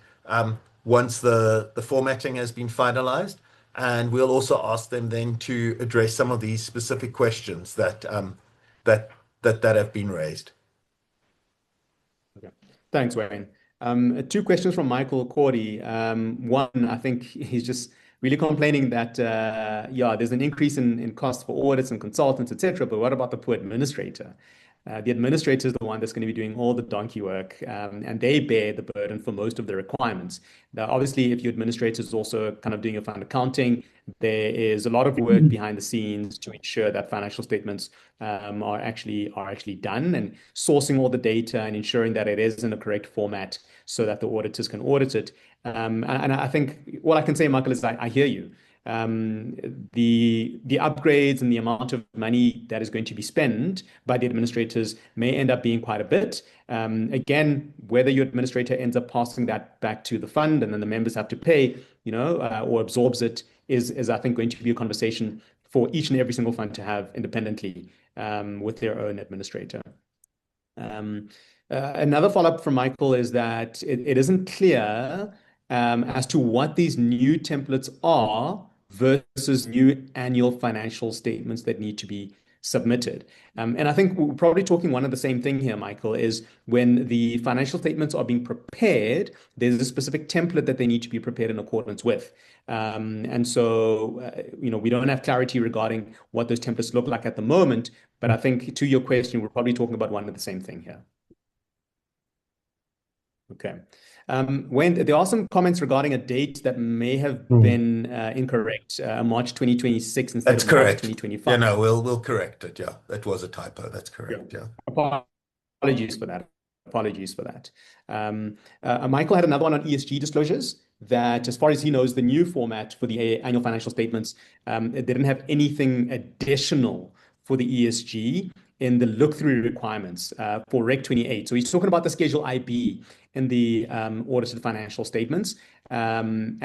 once the formatting has been finalized. And we'll also ask them then to address some of these specific questions that have been raised. Okay. Thanks, Wayne. Two questions from Michael Cordy. One, I think he's just really complaining that there's an increase in costs for audits and consultants, etc. But what about the poor administrator? The administrator is the one that's going to be doing all the donkey work, and they bear the burden for most of the requirements. Now, obviously, if your administrator is also kind of doing your fund accounting, there is a lot of work behind the scenes to ensure that financial statements are actually done, and sourcing all the data and ensuring that it is in the correct format so that the auditors can audit it. And I think what I can say, Michael, is I hear you. The upgrades and the amount of money that is going to be spent by the administrators may end up being quite a bit. Again, whether your administrator ends up passing that back to the fund and then the members have to pay, or absorbs it is I think going to be a conversation for each and every single fund to have independently with their own administrator. Another follow-up from Michael is that it isn't clear as to what these new templates are versus new annual financial statements that need to be submitted. And I think we're probably talking one of the same thing here, Michael, is when the financial statements are being prepared, there's a specific template that they need to be prepared in accordance with. And so, we don't have clarity regarding what those templates look like at the moment, but I think to your question, we're probably talking about one and the same thing here. Okay. Wayne, there are some comments regarding a date that may have been incorrect, March 2026 instead That's of March correct. 2025. Yeah, no, we'll correct it. Yeah, that was a typo. That's correct. Yeah. Apologies for that. Michael had another one on ESG disclosures that, as far as he knows, the new format for the annual financial statements, it didn't have anything additional for the ESG in the look-through requirements for Reg 28. So he's talking about the Schedule IB in the audited financial statements. Michael,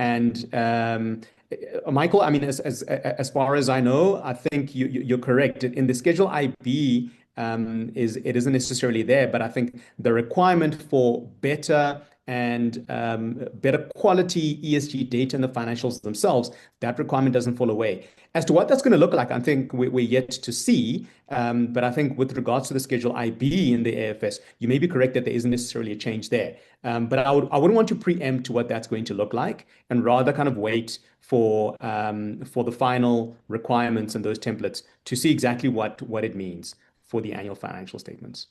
I mean, as far as I know, I think you're correct. In the Schedule IB, it isn't necessarily there, but I think the requirement for better and better quality ESG data in the financials themselves, that requirement doesn't fall away. As to what that's going to look like, I think we're yet to see. But I think with regards to the Schedule IB in the AFS, you may be correct that there isn't necessarily a change there. But I wouldn't want to preempt what that's going to look like, and rather kind of wait for the final requirements and those templates to see exactly what it means for the annual financial statements.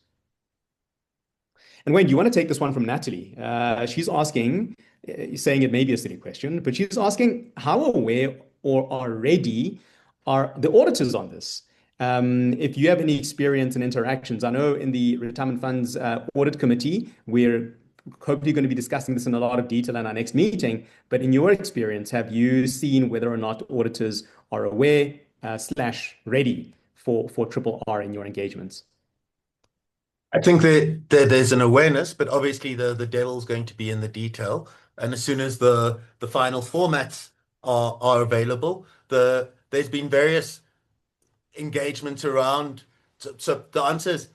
And Wayne, do you want to take this one from Natalie? She's asking, saying it may be a silly question, but she's asking how aware or are ready are the auditors on this? If you have any experience and interactions, I know in the Retirement Funds Audit Committee, we're hopefully going to be discussing this in a lot of detail in our next meeting, but in your experience, have you seen whether or not auditors are aware / ready for triple R in your engagements? I think that there's an awareness, but obviously the devil's going to be in the detail. And as soon as the final formats are available, there's been various engagements around. So the answer is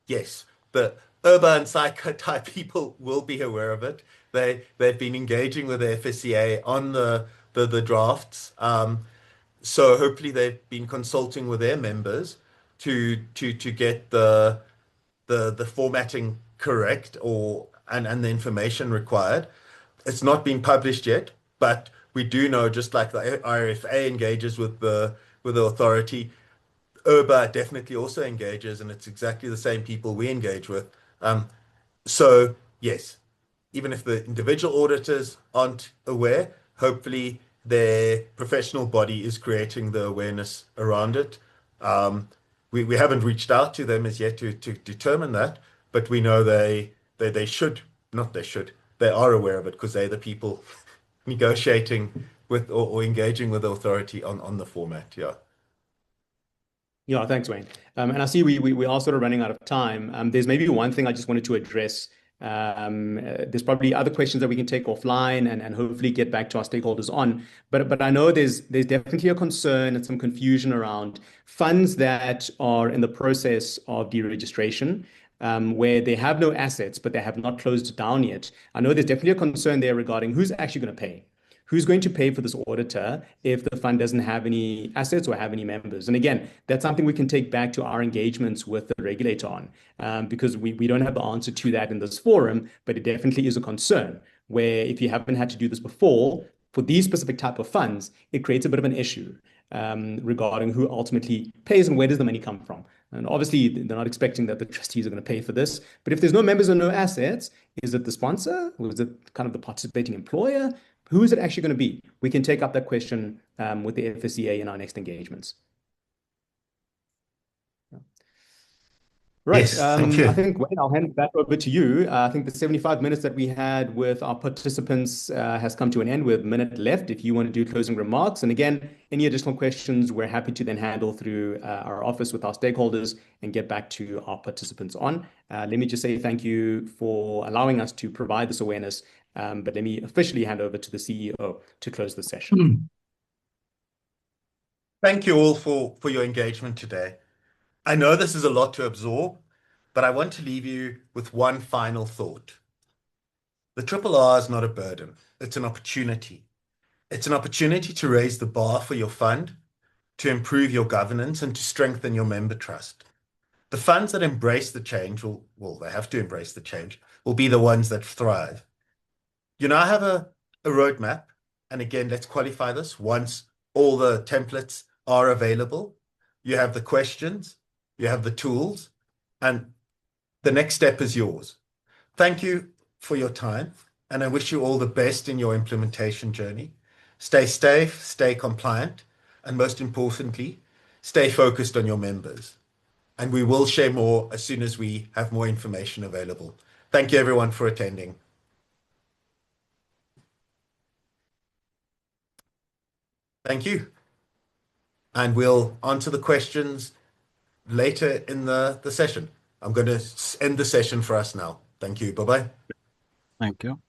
yes. The IRFA and psycho type people will be aware of it. They've been engaging with the FSCA on the drafts. So hopefully they've been consulting with their members to get the formatting correct and the information required. It's not been published yet, but we do know, just like the IRFA engages with the authority, IRFA definitely also engages, and it's exactly the same people we engage with. So yes, even if the individual auditors aren't aware, hopefully their professional body is creating the awareness around it. We haven't reached out to them as yet to determine that, but we know they are aware of it because they're the people negotiating with or engaging with the authority on the format. Yeah. Yeah, thanks, Wayne. And I see we are sort of running out of time. There's maybe one thing I just wanted to address. There's probably other questions that we can take offline and hopefully get back to our stakeholders on. But I know there's definitely a concern and some confusion around funds that are in the process of deregistration, where they have no assets, but they have not closed down yet. I know there's definitely a concern there regarding who's actually going to pay. Who's going to pay for this auditor if the fund doesn't have any assets or have any members? And again, that's something we can take back to our engagements with the regulator on, because we don't have the answer to that in this forum, but it definitely is a concern where if you haven't had to do this before, for these specific type of funds, it creates a bit of an issue regarding who ultimately pays and where does the money come from. And obviously, they're not expecting that the trustees are going to pay for this. But if there's no members or no assets, is it the sponsor? Or is it kind of the participating employer? Who is it actually going to be? We can take up that question with the FSCA in our next engagements. Right. Yes, thank you. I think, Wayne, I'll hand it back over to you. I think the 75 minutes that we had with our participants has come to an end with a minute left. If you want to do closing remarks. And again, any additional questions, we're happy to then handle through our office with our stakeholders and get back to our participants on. Let me just say thank you for allowing us to provide this awareness. But let me officially hand over to the CEO to close the session. Thank you all for your engagement today. I know this is a lot to absorb, but I want to leave you with one final thought. The RRR is not a burden. It's an opportunity. It's an opportunity to raise the bar for your fund, to improve your governance, and to strengthen your member trust. The funds that embrace the change they have to embrace the change, will be the ones that thrive. You now have a roadmap. And again, let's qualify this. Once all the templates are available, you have the questions, you have the tools, and the next step is yours. Thank you for your time, and I wish you all the best in your implementation journey. Stay safe, stay compliant, and most importantly, stay focused on your members. And we will share more as soon as we have more information available. Thank you everyone for attending. Thank you. And we'll answer the questions later in the session. I'm going to end the session for us now. Thank you. Bye-bye. Thank you.